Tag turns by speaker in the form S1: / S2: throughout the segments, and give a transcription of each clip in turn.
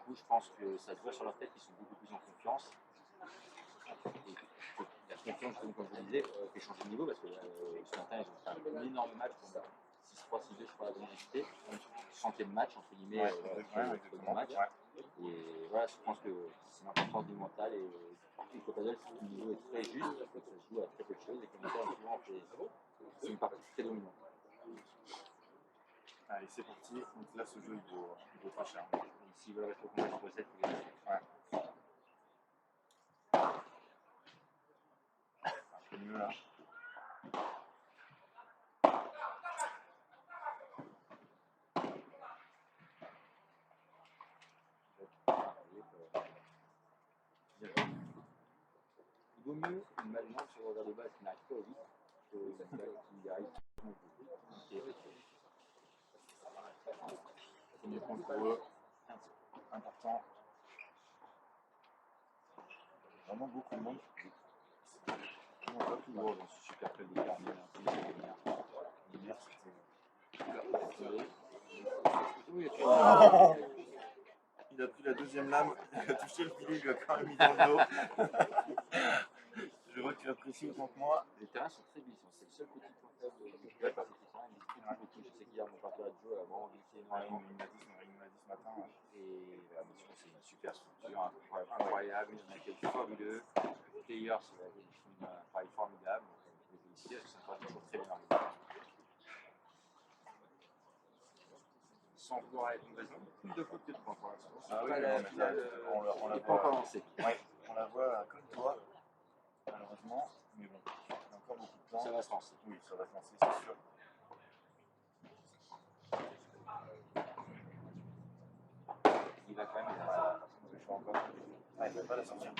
S1: coup, je pense que ça se voit sur leur tête qu'ils sont beaucoup plus en confiance. Et la confiance, comme je le disais, fait changer de niveau parce que ce matin, ils ont fait un énorme match contre 6-3, 6-2, je crois, à l'université. 100e match, entre guillemets, le match. Et voilà, je pense que c'est l'importance du mental. Et au padel, le niveau est très juste parce que ça se joue à très peu de choses. Et comme ça, souvent, c'est une partie très dominante.
S2: Allez, c'est parti. Donc là, ce jeu, il vaut très cher.
S1: S'ils veulent rester au combat sur recette, il faut gagner.
S2: Ouais. Un peu mieux là.
S1: Il vaut mieux une malchance sur le revers de base qui n'arrive pas au vite que une balle qui arrive
S2: Premier point pour eux. Important. Vraiment beaucoup de monde. On va toujours dans ce super club de Carmier. Hier, il a pris la deuxième lame, il a touché le filet, il lui a quand même mis dans le dos. Je vois que tu apprécies autant que moi.
S1: Les terrains sont très glissants, c'est le seul petit point faible du club parce que c'est quand même beaucoup. Je sais qu'hier mon partenaire de jeu a vraiment glissé énormément.
S2: Il m'a dit ce matin.
S1: Et c'est une super structure incroyable, un accueil fabuleux. Les players font un travail formidable. Donc, je les félicite, parce que c'est toujours très bien organisé. Sans vouloir être une raison, plus de fautes que de points pour l'instant.
S2: Ah oui, on la
S1: voit.
S2: Ouais, on la voit comme toi, malheureusement. Mais bon, il y a encore beaucoup de temps.
S1: Ça va se lancer.
S2: Oui, ça va se lancer, c'est sûr.
S1: Il va quand même.
S2: Je fais encore. Ah, il ne va pas la sortir.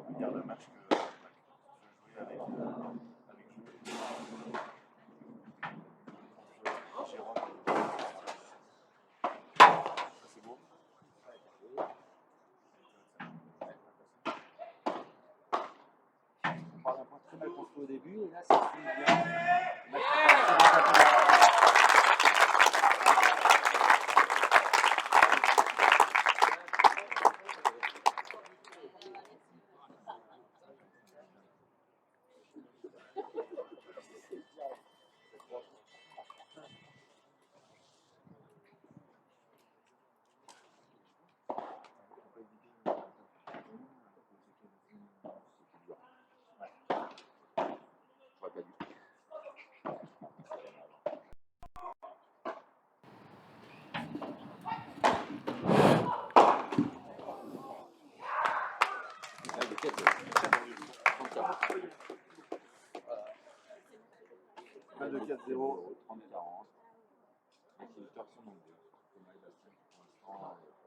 S2: Regarde le match que je jouais avec Jérôme. Ça, c'est beau.
S1: On parle d'un point très mal construit au début, et là, ça finit bien.
S2: Pas de 4-0,
S1: 30-40. Les victoires sont nombreuses.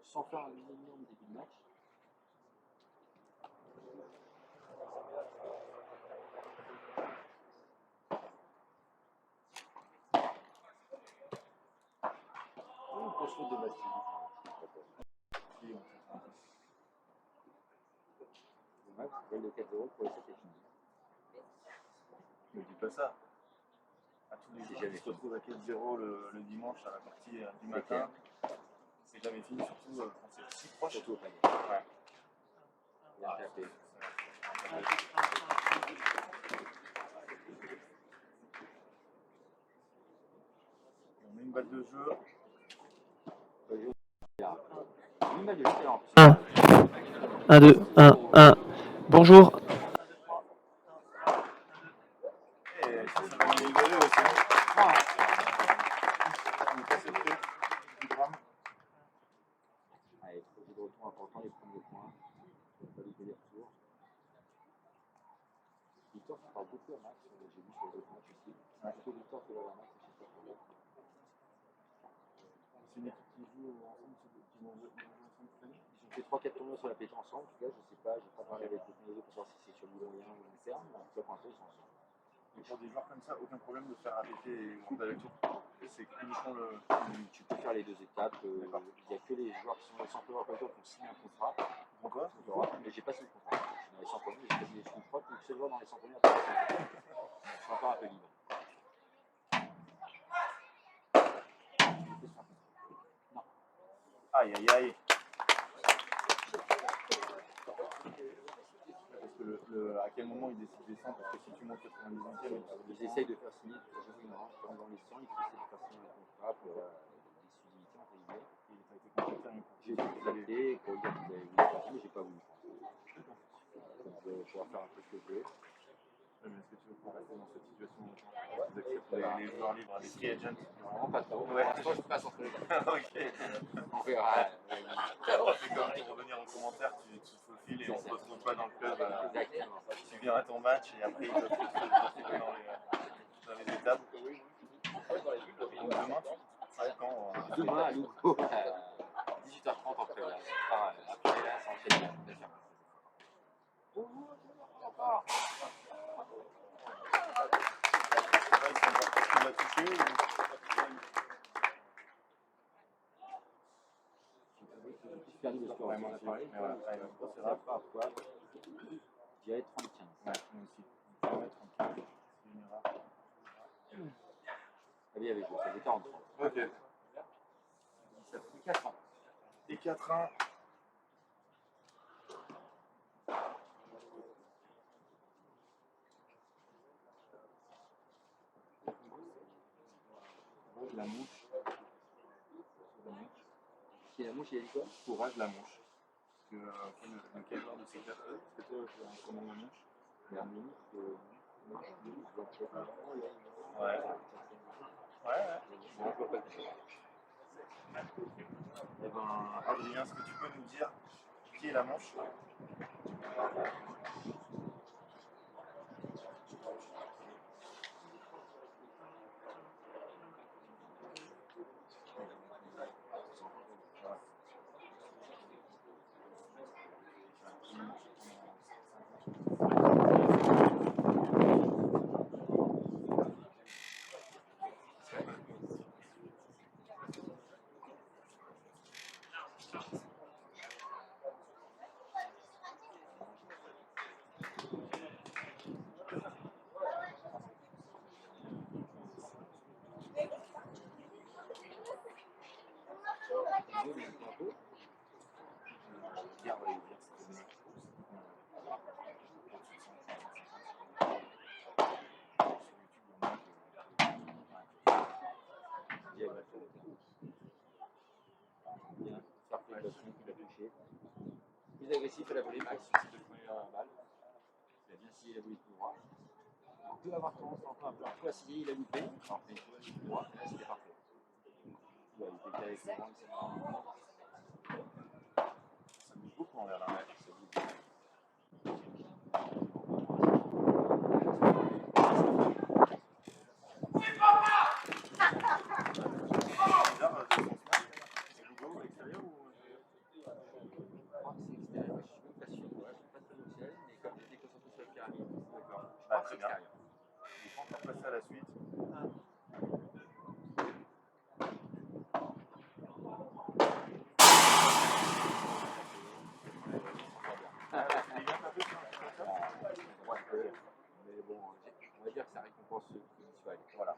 S1: Sans faire un énorme début de match. On peut se faire de match. Le match, le 4-0 pour les 7 et fini.
S2: Ne dis pas ça. À tous les jours, qui se retrouvent à 4-0 le dimanche à la partie du matin, c'est jamais fini, surtout quand c'est si proche.
S1: Surtout au panier.
S2: Ouais.
S1: Bien tapé.
S2: On met une balle de jeu.
S1: Une balle de jeu en plus.
S3: 1, 2, 1, 1. Bonjour.
S2: Et ça va nous rigoler aussi. On est passé près du drame.
S1: Allez, projet de retour important, les premiers points. On va valider les retours. Victor, ça parle beaucoup à Max, j'ai vu sur les autres matchs aussi. Plutôt Victor que la Max, c'est super pour moi.
S2: C'est une équipe qui joue ensemble, qui vont jouer ensemble cette année.
S1: Ils ont fait 3-4 tournois sur la pétanque ensemble, en tout cas, je sais pas, j'ai pas parlé avec les tournois pour savoir si c'est sur le moyen ou long terme, mais en tout cas, pour l'instant, ils sont ensemble.
S2: Et pour des joueurs comme ça, aucun problème de faire arrêter et monter avec tout. C'est uniquement le.
S1: Tu peux faire les deux étapes. Il n'y a que les joueurs qui sont dans les centres de qui ont signé un contrat.
S2: Pourquoi?
S1: Mais j'ai pas signé le contrat. Je suis dans les 100 premiers, j'ai pas signé. Je crois que le seul joueur dans les 100 premiers a pas signé. Je suis encore un peu libre.
S2: Aïe, aïe, aïe. Parce que à quel moment il décide de descendre? Parce que si tu montes 90e,
S1: ils essayent de faire signer dans les 100, ils essaient de faire signer un contrat pour l'exclusivité entre guillemets.
S2: il a été contacté.
S1: J'ai été contacté pour dire qu'ils avaient voulu faire mais j'ai pas voulu. Donc je vais pouvoir faire un peu ce que je veux.
S2: Mais est-ce que tu veux qu'on reste dans cette situation? Vous acceptez les joueurs libres, les free agents?
S1: Vraiment pas trop.
S2: Ouais.
S1: Moi je passe entre les deux.
S2: Ok.
S1: On verra.
S2: C'est comme pour revenir aux commentaires, tu te faufiles et on ne se retrouve pas dans le club.
S1: Exactement.
S2: Tu viens à ton match et après ils peuvent se retrouver dans les étapes. Donc demain, tu joues quand?
S1: Demain à Lugo, 18h30 en club. Après là, ça enchaîne.
S2: Tu l'as touché ou...
S1: Je perdu le score, on en a parlé.
S2: Mais voilà,
S1: C'est rare par quoi? Je dirais 35.
S2: Ouais, moi aussi. 35. C'est une erreur.
S1: Allez, avec vous, ça fait 43.
S2: Ok.
S1: Ça fait 4 ans.
S2: Et 4-1. La mouche.
S1: Qui est la mouche, il a dit quoi?
S2: Courage la mouche. Parce que quel genre de ces personnes? Est-ce que toi, tu as un commande la mouche?
S1: La mouche,
S2: Ouais. Ouais.
S1: Bon, je vois pas le truc.
S2: Eh ben, Adrien, est-ce que tu peux nous dire qui est la mouche?
S1: Plus agressif à la volée, Max, c'est de première balle. Il a bien scié la volée tout droit. On peut avoir tendance un peu à scier, il a loupé. Alors, mais il faut aller tout droit, et là c'était parfait. Il était avec le vent, il s'est mis.
S2: Ça bouge beaucoup envers la mer. Très bien. On va passer à la suite.
S1: Mais bon, on va dire que ça récompense ceux qui y sont allés.
S2: Voilà.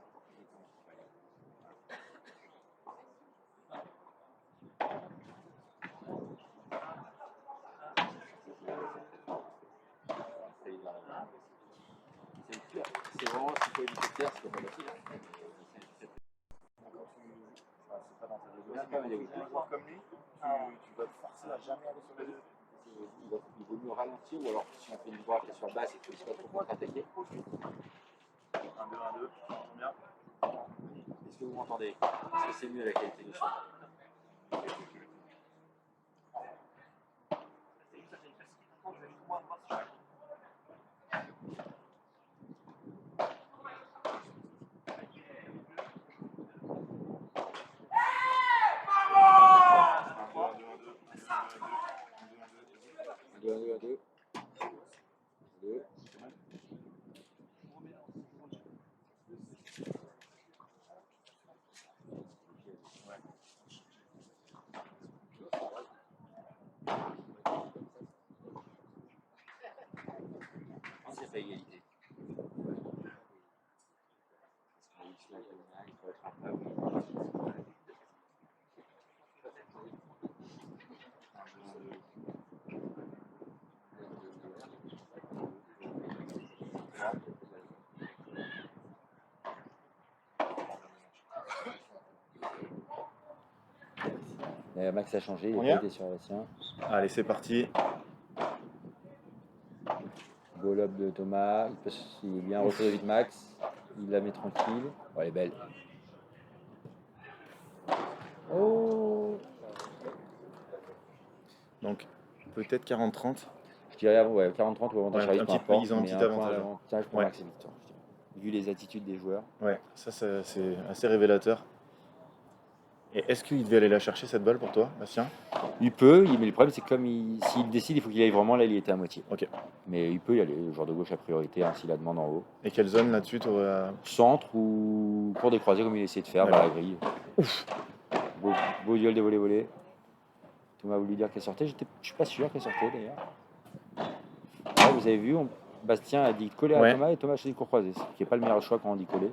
S1: C'est vraiment, si tu hélicoptère, c'est pas facile.
S2: C'est pas dans ta
S1: vidéo.
S2: comme lui, tu vas te forcer à jamais aller sur les deux.
S1: Il vaut mieux ralentir ou alors si on fait une voie qui est sur base et qu'il ne faut pas trop contre-attaquer.
S2: 1, 2, 1, 2, combien?
S1: Est-ce que vous m'entendez? Est-ce que c'est mieux la qualité du son? C'est égalité. Il faut être en Max a changé, il
S2: On y
S1: n'a
S2: est
S1: pas été sur Bastien.
S2: Allez, c'est parti.
S1: Beau lob de Thomas, il vient retrouver vite Max, il la met tranquille. Oh, elle est belle. Oh,
S2: Donc, peut-être 40-30.
S1: je dirais ouais, 40-30 ou avantage
S2: Ouais,
S1: service, peu
S2: ils
S1: importe,
S2: ont un
S1: mais
S2: petit
S1: un point
S2: avantage.
S1: d'avantage pour
S2: Ouais.
S1: Max et Victor. Je dirais. Vu les attitudes des joueurs.
S2: Ouais, ça c'est assez révélateur. Et est-ce qu'il devait aller la chercher cette balle pour toi, Bastien?
S1: Il peut, mais le problème c'est que s'il décide, il faut qu'il aille vraiment là, il était à moitié.
S2: Ok.
S1: Mais il peut y aller, le joueur de gauche à priorité, s'il la demande en haut.
S2: Et quelle zone là-dessus
S1: Centre ou pour des croisés comme il essaie de faire dans la grille. Ouf. Beau duel de volée. Thomas a voulu dire qu'elle sortait, je suis pas sûr qu'elle sortait d'ailleurs. Ouais, vous avez vu, Bastien a dit coller à Thomas et Thomas a choisi court croisé, ce qui n'est pas le meilleur choix quand on dit coller.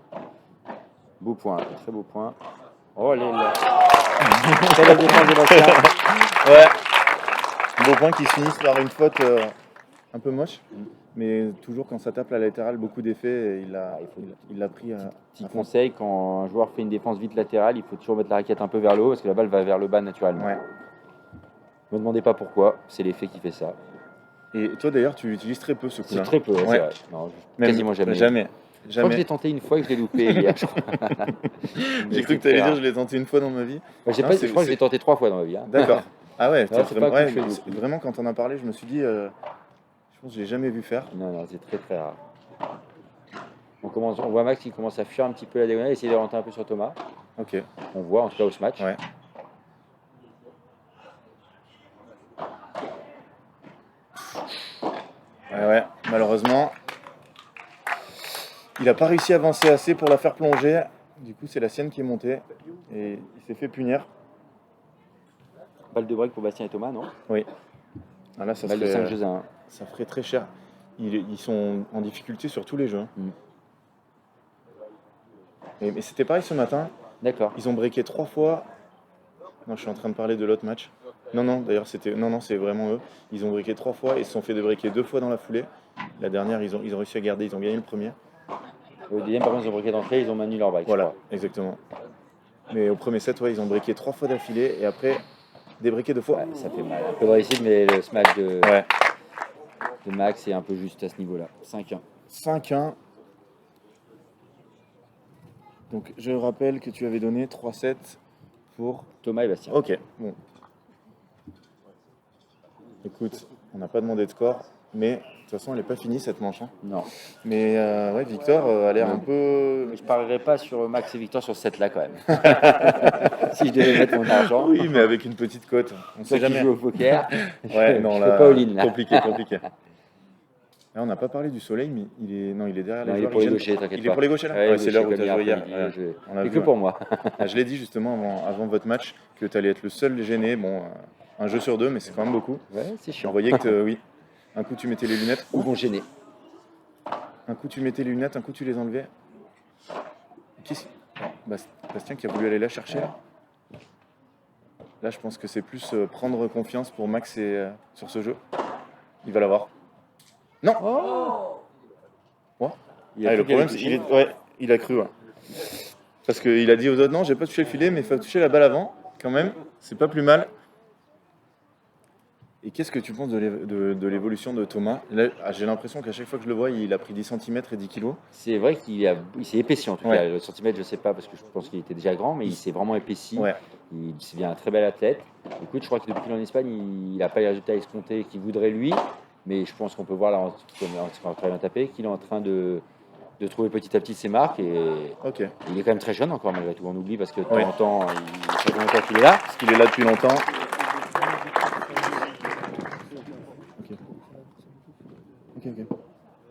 S1: Beau point, très beau point. Oh là. C'est la défense de Bastien.
S2: Ouais. Beau point qui se finissent par une faute un peu moche. Mais toujours quand ça tape la latérale, beaucoup d'effets. Il l'a pris.
S1: Petit conseil, quand un joueur fait une défense vite latérale, il faut toujours mettre la raquette un peu vers le haut parce que la balle va vers le bas naturellement.
S2: Ouais.
S1: Ne me demandez pas pourquoi, c'est l'effet qui fait ça.
S2: Et toi d'ailleurs, tu l'utilises très peu ce coup-là.
S1: C'est très peu, ouais. C'est vrai. Non, quasiment jamais.
S2: Jamais.
S1: Je crois que je l'ai tenté une fois et que je l'ai loupé hier, je crois.
S2: J'ai cru que tu allais dire je l'ai tenté une fois dans ma vie.
S1: Je crois que je l'ai tenté 3 fois dans ma vie. Hein.
S2: D'accord. Ah ouais,
S1: non,
S2: vraiment quand on en a parlé, je me suis dit, je pense que je l'ai jamais vu faire.
S1: Non, c'est très très rare. On voit Max qui commence à fuir un petit peu la diagonale, essayer de rentrer un peu sur Thomas.
S2: Ok.
S1: On voit en tout cas au match.
S2: Ouais. Ouais, malheureusement, il n'a pas réussi à avancer assez pour la faire plonger. Du coup, c'est la sienne qui est montée et il s'est fait punir.
S1: Balle de break pour Bastien et Thomas, non?
S2: Oui. Ah là,
S1: balle de 5 jeux à 1.
S2: Ça ferait très cher. Ils sont en difficulté sur tous les jeux. Mais c'était pareil ce matin.
S1: D'accord.
S2: Ils ont breaké 3 fois. Non, je suis en train de parler de l'autre match. Non, d'ailleurs, c'est vraiment eux. Ils ont breaké 3 fois et se sont fait débreaker 2 fois dans la foulée. La dernière, ils ont réussi à garder, ils ont gagné le premier.
S1: Au deuxième, par contre, ils ont breaké d'entrée, ils ont maintenu leur break.
S2: Voilà, exactement. Mais au premier set, ils ont breaké 3 fois d'affilée et après, débreaké 2 fois.
S1: Ouais, ça fait mal. Un peu de réussite, mais le smash de Max est un peu juste à ce niveau-là. 5-1.
S2: 5-1. Donc, je rappelle que tu avais donné 3-7 pour
S1: Thomas et Bastien.
S2: Ok, bon. Écoute, on n'a pas demandé de score, mais de toute façon, elle n'est pas finie cette manche. Hein.
S1: Non.
S2: Mais ouais, Victor a l'air un peu.
S1: Mais je parlerai pas sur Max et Victor sur ce set-là quand même. Si je devais mettre mon argent.
S2: Oui, mais avec une petite cote. On sait jamais.
S1: Joue au poker.
S2: Ouais, non,
S1: je
S2: là.
S1: fais pas all-in, là.
S2: Compliqué. Là, on n'a pas parlé du soleil, mais il est derrière les joueurs.
S1: Il est pour les gauchers, t'inquiète pas.
S2: Il est pour les gauchers là.
S1: Ouais,
S2: c'est l'heure où tu as joué hier.
S1: C'est que pour moi.
S2: Je l'ai dit justement avant votre match que tu allais être le seul gêné. Bon, un jeu sur 2, mais c'est quand même beaucoup.
S1: Ouais, c'est chiant.
S2: On voyait que oui. Un coup tu mettais les lunettes.
S1: Ou bon gêné.
S2: Un coup tu mettais les lunettes, un coup tu les enlevais. Bastien qui a voulu aller la chercher. Là, je pense que c'est plus prendre confiance pour Max sur ce jeu. Il va l'avoir. Non. Le problème, c'est qu'il a cru. Ouais. Parce qu'il a dit aux autres, non, j'ai pas touché le filet, mais il faut toucher la balle avant, quand même. C'est pas plus mal. Et qu'est-ce que tu penses de l'évolution de Thomas? Là, j'ai l'impression qu'à chaque fois que je le vois, il a pris 10 cm et 10 kg.
S1: C'est vrai qu'il s'est épaissi en tout cas. Le centimètre, je ne sais pas, parce que je pense qu'il était déjà grand, mais il s'est vraiment épaissi. Ouais. Il devient un très bel athlète. Écoute, je crois que depuis qu'il est en Espagne, il n'a pas les résultats escomptés qu'il voudrait lui. Mais je pense qu'on peut voir là, quand il a tapé, qu'il est en train de trouver petit à petit ses marques. Et il est quand même très jeune encore, malgré tout. On oublie parce que de temps en temps, ça fait longtemps qu'il est là.
S2: Parce qu'il est là depuis longtemps.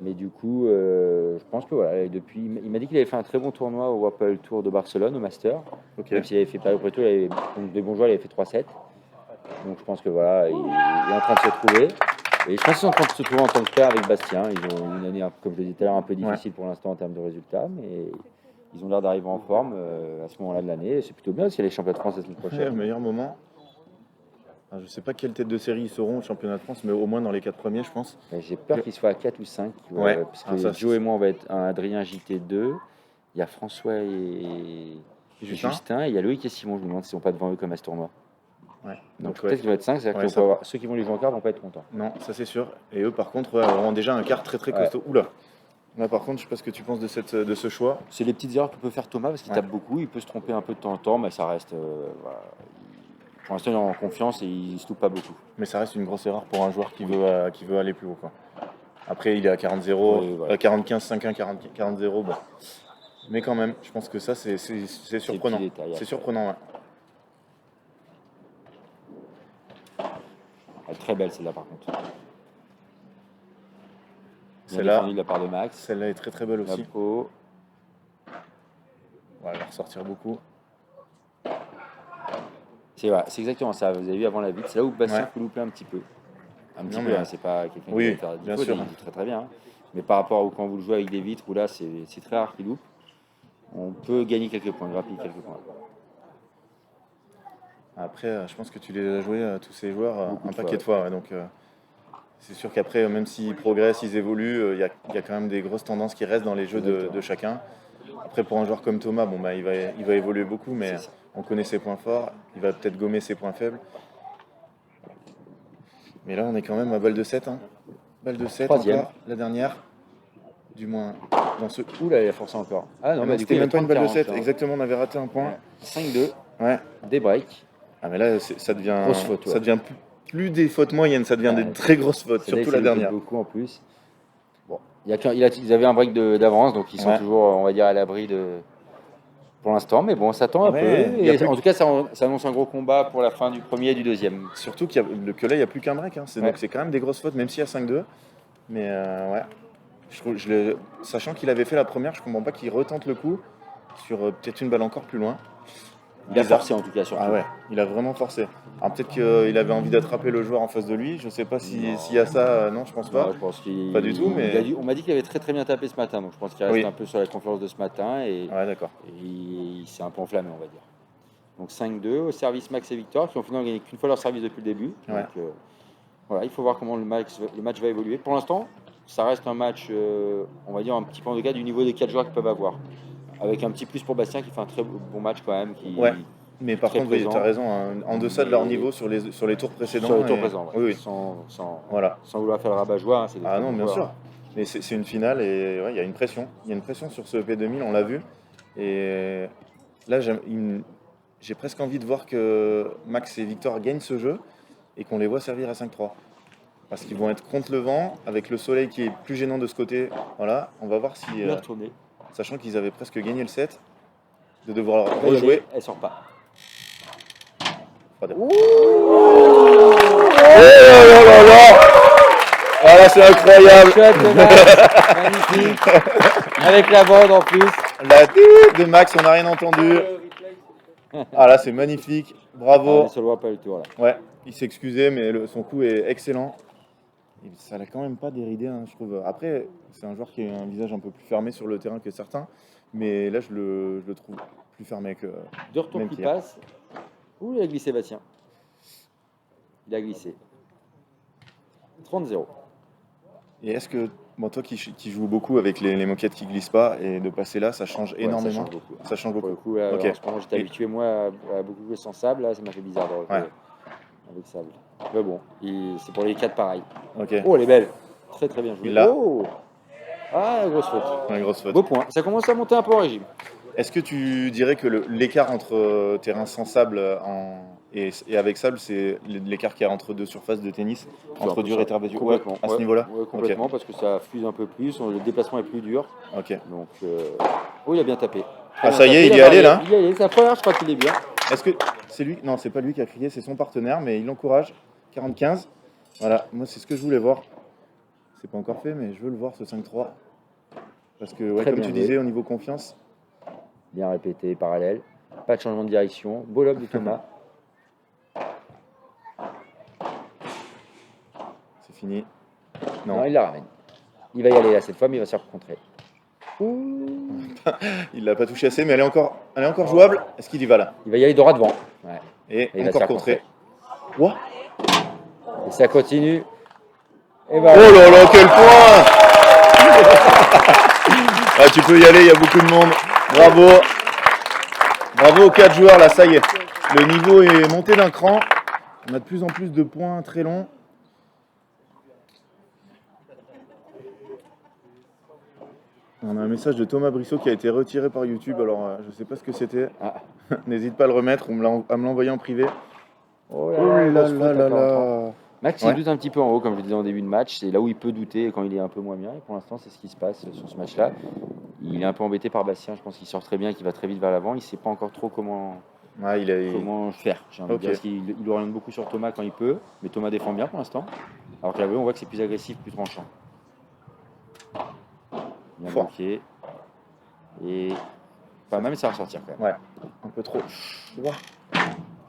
S1: Mais du coup, je pense que voilà, depuis, il m'a dit qu'il avait fait un très bon tournoi au Whirlpool Tour de Barcelone, au Master. Même s'il avait fait pas après tout, il avait des bons joueurs, il avait fait 3-7. Donc je pense que voilà, il est en train de se trouver. Et je pense qu'ils sont en train de se trouver en tant que pair avec Bastien. Ils ont une année, comme je le disais tout à l'heure, un peu difficile pour l'instant en termes de résultats, mais ils ont l'air d'arriver en forme à ce moment-là de l'année. C'est plutôt bien parce qu'il y a les championnats de France la semaine prochaine.
S2: Le meilleur moment. Alors, je ne sais pas quelle tête de série ils seront au championnat de France, mais au moins dans les 4 premiers, je pense.
S1: J'ai peur qu'ils soient à 4 ou 5. Parce que Joe et moi, on va être un Adrien JT2. Il y a François et Justin. Et il y a Loïc et Simon. Je me demande s'ils ne sont pas devant eux comme à ce tournoi.
S2: Ouais.
S1: Donc
S2: ouais.
S1: peut-être qu'il va être 5, c'est-à-dire
S2: Ouais,
S1: que
S2: ça-
S1: ceux qui vont les jouer en quart vont pas être contents.
S2: Non, ça c'est sûr. Et eux, par contre, auront déjà un quart très costaud. Oula. Là, par contre, je sais pas ce que tu penses de ce choix.
S1: C'est les petites erreurs que peut faire Thomas parce qu'il
S2: Ouais.
S1: tape beaucoup, il peut se tromper un peu de temps en temps, mais ça reste. Voilà. Pour l'instant, il est en confiance et il se loupe pas beaucoup.
S2: Mais ça reste une grosse erreur pour un joueur qui veut aller plus haut, quoi. Après, il est à 40-0,
S1: Oui, voilà.
S2: 45, 5-1, 40-0. Bon. Mais quand même, je pense que ça, c'est surprenant.
S1: petits détails,
S2: C'est
S1: après.
S2: surprenant, ouais.
S1: Elle est très belle celle-là par contre. Bien
S2: Celle-là,
S1: défendu de la part de Max.
S2: celle-là est très belle aussi.
S1: Hop, oh.
S2: On va la ressortir beaucoup.
S1: C'est exactement ça. Vous avez vu avant la vite, c'est là où Bastien
S2: Ouais.
S1: peut louper un petit peu. Un petit
S2: Non,
S1: peu,
S2: mais-
S1: hein, c'est pas quelqu'un
S2: Oui,
S1: qui va faire 10
S2: bien
S1: fautes,
S2: sûr.
S1: il joue très bien. Hein. Mais par rapport à quand vous le jouez avec des vitres, où là c'est très rare qu'il loupe, on peut gagner quelques points, grappiller quelques points.
S2: Après, je pense que tu les as joués, tous ces joueurs,
S1: Beaucoup
S2: un
S1: de
S2: paquet
S1: fois,
S2: de fois. Ouais, donc, c'est sûr qu'après, même s'ils progressent, ils évoluent, il y a quand même des grosses tendances qui restent dans les jeux de chacun. Après, pour un joueur comme Thomas, bon, bah, il va évoluer beaucoup, mais
S1: C'est ça.
S2: on connaît ses points forts. Il va peut-être gommer ses points faibles. Mais là, on est quand même à balle de 7. Hein. Balle de 7
S1: Troisième.
S2: encore, la dernière. Du moins, dans ce...
S1: Ouh là, il a forcé encore. Ah non,
S2: Non,
S1: mais du coup,
S2: c'était
S1: il y a
S2: même pas une balle de
S1: 40,
S2: 7.
S1: hein.
S2: Exactement, on avait raté un point.
S1: 5-2,
S2: Ouais.
S1: des breaks.
S2: Ah, mais là, ça devient...
S1: Grosse faute, ouais.
S2: Ça devient plus des fautes moyennes, ça devient
S1: Ouais.
S2: des très grosses fautes,
S1: Celle-là,
S2: surtout
S1: il
S2: la
S1: s'est loupé
S2: dernière.
S1: beaucoup en plus. Bon, ils avaient un break d'avance, donc ils sont
S2: Ouais.
S1: toujours, on va dire, à l'abri de. Pour l'instant, mais bon, ça tend un
S2: Ouais,
S1: peu.
S2: y a
S1: Et
S2: plus-
S1: en tout cas, ça annonce un gros combat pour la fin du premier et du deuxième.
S2: Surtout que là, il n'y a plus qu'un break. Hein.
S1: Ouais.
S2: Donc c'est quand même des grosses fautes, même s'il y a 5-2. Mais ouais. Sachant qu'il avait fait la première, je comprends pas qu'il retente le coup sur peut-être une balle encore plus loin.
S1: Il a
S2: Bizarre.
S1: forcé en tout cas, surtout.
S2: Ah ouais, il a vraiment forcé. Alors peut-être qu'il avait envie d'attraper le joueur en face de lui. Je sais pas s'il y a ça. Non, je pense pas.
S1: Non, je pense qu'il.
S2: Pas du tout, mais-
S1: on m'a dit qu'il avait très bien tapé ce matin, donc je pense qu'il reste
S2: Oui.
S1: un peu sur la conférence de ce matin et,
S2: Ouais, d'accord.
S1: il s'est un peu enflammé, on va dire. Donc 5-2 au service Max et Victor, qui ont finalement gagné qu'une fois leur service depuis le début.
S2: Ouais.
S1: Donc voilà, il faut voir comment le match va évoluer. Pour l'instant, ça reste un match, on va dire, un petit peu en degré du niveau des 4 joueurs qu'ils peuvent avoir. Avec un petit plus pour Bastien qui fait un très bon match quand même.
S2: Ouais. Mais par
S1: Très
S2: contre, oui,
S1: présent.
S2: tu as raison, hein, en deçà de leur
S1: Mais-
S2: niveau sur les tours précédents.
S1: sur les tours
S2: et-
S1: présents, ouais.
S2: Oui, oui.
S1: Sans
S2: Voilà.
S1: vouloir faire le rabat-joie. Hein, c'est des
S2: Ah
S1: très
S2: non,
S1: bons
S2: bien
S1: joueurs.
S2: sûr. Mais c'est une finale et ouais, il y a une pression. Il y a une pression sur ce P2000, on l'a vu. Et là, j'ai presque envie de voir que Max et Victor gagnent ce jeu et qu'on les voit servir à 5-3. Parce qu'ils vont être contre le vent, avec le soleil qui est plus gênant de ce côté. Voilà, on va voir si,
S1: Bien retourné.
S2: sachant qu'ils avaient presque gagné le set, de devoir
S1: Elle va y
S2: rejouer.
S1: aller, elle sort pas.
S2: Voilà, c'est incroyable.
S1: Shot de Max, magnifique. Avec la bande en plus.
S2: La tête de Max, on n'a rien entendu. Ah là, c'est magnifique.
S1: On
S2: Bravo.
S1: est sur le pas du tour là.
S2: Ouais, il s'est excusé, mais son coup est excellent. Et ça l'a quand même pas déridé, hein, je trouve. Après, c'est un joueur qui a un visage un peu plus fermé sur le terrain que certains. Mais là, je le trouve plus fermé que.
S1: Deux retours
S2: Même
S1: qui
S2: qu'hier.
S1: passent. Ouh, il a glissé Bastien. Il a glissé. 30-0.
S2: Et est-ce que, bon, toi qui joues beaucoup avec les moquettes qui glissent pas, et de passer là, ça change
S1: Ouais,
S2: énormément.
S1: Ça change beaucoup.
S2: Ça change
S1: Pour
S2: beaucoup.
S1: le coup, là,
S2: Ok.
S1: en ce moment, j'étais
S2: Et-
S1: habitué moi à beaucoup jouer sans sable. Là, ça m'a fait bizarre de rejouer
S2: Ouais.
S1: avec sable. Mais bon, c'est pour les 4 pareil.
S2: Ok,
S1: Oh, elle est belle. Très bien jouée.
S2: Il l'a.
S1: Oh ah, grosse faute.
S2: une grosse faute.
S1: Beau point. Ça commence à monter un peu en régime.
S2: Est-ce que tu dirais que l'écart entre terrain sans sable et avec sable, c'est l'écart qu'il y a entre deux surfaces de tennis, entre dur et terre battue? Ouais,
S1: Complètement.
S2: à ce
S1: Ouais,
S2: niveau-là?
S1: ouais, complètement, parce que ça fuse un peu plus, le déplacement est plus dur.
S2: Ok.
S1: Donc, oh, il a bien tapé.
S2: Ah,
S1: Très
S2: ça
S1: bien
S2: y est,
S1: tapé,
S2: il y est allé, là.
S1: Il y est allé, c'est la première, je crois qu'il est bien.
S2: Est-ce que c'est lui? Non, c'est pas lui qui a crié, c'est son partenaire, mais il l'encourage. 40-15. Voilà, moi c'est ce que je voulais voir. C'est pas encore fait, mais je veux le voir ce 5-3. Parce que, ouais,
S1: Très
S2: comme
S1: bien
S2: tu
S1: joué.
S2: disais, au niveau confiance,
S1: Bien répété, parallèle. Pas de changement de direction. Beau lob de Thomas.
S2: c'est fini.
S1: Non.
S2: Non,
S1: il la ramène. Il va y aller là cette fois, mais il va se faire contrer.
S2: il l'a pas touché assez, mais elle est encore jouable. Est-ce qu'il y va là?
S1: Il va y aller droit devant. Ouais.
S2: Et
S1: Et il va se
S2: encore
S1: faire
S2: contré. Ouah.
S1: Et ça continue. Et
S2: Oh
S1: voilà.
S2: là là, quel point! Ah, tu peux y aller, il y a beaucoup de monde. Bravo. Bravo aux 4 joueurs, là, ça y est. Le niveau est monté d'un cran. On a de plus en plus de points très longs. On a un message de Thomas Brissot qui a été retiré par YouTube, alors je sais pas ce que c'était.
S1: Ah.
S2: N'hésite pas à le remettre ou à me l'envoyer en privé.
S1: Oh
S2: là là.
S1: Max,
S2: Ouais.
S1: il doute un petit peu en haut, comme je le disais en début de match. C'est là où il peut douter quand il est un peu moins bien. Et pour l'instant, c'est ce qui se passe sur ce match-là. Il est un peu embêté par Bastien. Je pense qu'il sort très bien, qu'il va très vite vers l'avant. Il ne sait pas encore trop comment faire. J'ai envie de dire, parce qu'il oriente beaucoup sur Thomas quand il peut. Mais Thomas défend bien pour l'instant. Alors que là, on voit que c'est plus agressif, plus tranchant. Bien bloqué. Et pas mal, mais ça va ressortir quand même.
S2: Ouais, un peu trop.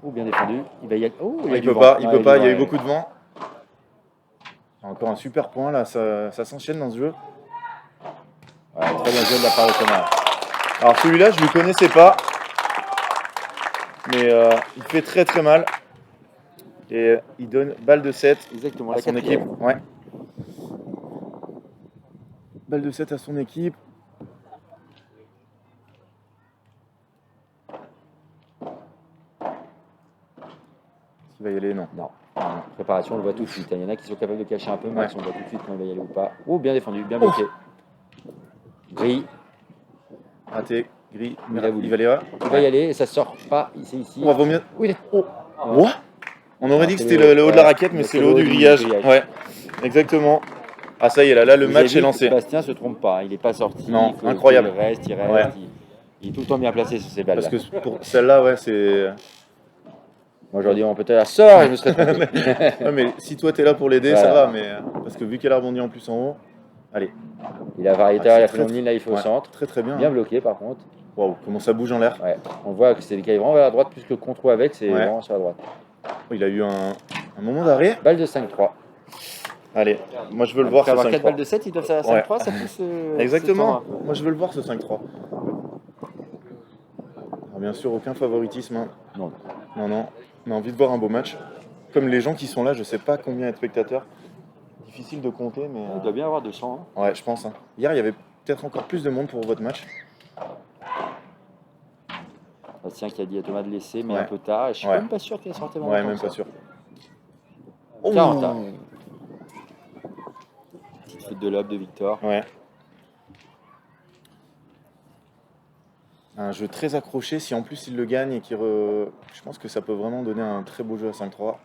S1: Oh, bien défendu. Il va y aller. Oh,
S2: Il peut pas, il y a eu beaucoup de vent. Encore un super point là, ça s'enchaîne dans ce jeu.
S1: Ouais, très bien joué de la part de Thomas.
S2: Alors celui-là, je ne le connaissais pas. Mais il fait très très mal. Et il donne balle de 7
S1: Exactement,
S2: à
S1: la
S2: son
S1: quatrième.
S2: équipe. Ouais. Balle de 7 à son équipe. Est-ce qu'il va y aller? Non.
S1: Non. Préparation, on le voit tout de suite. Il y en a qui sont capables de cacher un peu, Max, on voit tout de suite quand il va y aller ou pas. Oh, bien défendu, bien bloqué. Gris,
S2: Raté, gris.
S1: Il a voulu.
S2: Il va aller.
S1: il va y aller et ça sort pas. C'est ici.
S2: On va vaut mieux.
S1: Oui, il est.
S2: What? On aurait dit que
S1: c'est
S2: c'était le haut de la
S1: ouais,
S2: raquette, mais
S1: mais
S2: c'est le haut du grillage. Ouais, exactement. Ah ça y est, là le
S1: Vous
S2: match
S1: avez
S2: est
S1: vu,
S2: lancé.
S1: Bastien se trompe pas, il n'est pas sorti.
S2: Non,
S1: il faut
S2: incroyable.
S1: qu'il reste,
S2: Ouais.
S1: il est tout le temps bien placé sur ces balles.
S2: Parce que pour celle-là, ouais, c'est.
S1: Moi aujourd'hui, on peut être sort et je me serais trompé.
S2: Ouais, mais si toi t'es là pour l'aider,
S1: Voilà.
S2: ça va. Mais parce que vu qu'elle a rebondi en plus en haut, allez.
S1: Il a variété,
S2: Ah,
S1: il a
S2: c'est
S1: fait longue ligne, là il faut au
S2: ouais,
S1: centre.
S2: très très bien.
S1: Bien bloqué par contre.
S2: Waouh, comment ça bouge en l'air.
S1: Ouais. On voit que c'est des vraiment vers la droite plus que le contrôle avec, c'est
S2: Ouais.
S1: vraiment sur la droite.
S2: Il a eu un moment d'arrêt.
S1: Balle de 5-3.
S2: Allez, moi je veux le voir ce
S1: Après avoir 4 balles
S2: 5-3.
S1: de 7, ils doivent faire 5-3, ça pousse.
S2: Exactement. Moi je veux le voir ce 5-3. Alors, bien sûr, aucun favoritisme. Hein.
S1: Non.
S2: Non. On a envie de voir un beau match. Comme les gens qui sont là, je sais pas combien il y a de spectateurs. Difficile de compter, mais.
S1: Il doit bien avoir 200. Hein.
S2: Ouais, je pense. Hein. Hier, il y avait peut-être encore plus de monde pour votre match.
S1: Bastien qui a dit à Thomas de laisser, mais
S2: Ouais.
S1: un peu tard. Et je suis
S2: Ouais.
S1: même pas sûr qu'elle sortait
S2: Ouais, même pas sûr.
S1: 40 ans. Petite faute de lob de Victor.
S2: Ouais. Un jeu très accroché. Si en plus il le gagne et je pense que ça peut vraiment donner un très beau jeu à 5-3.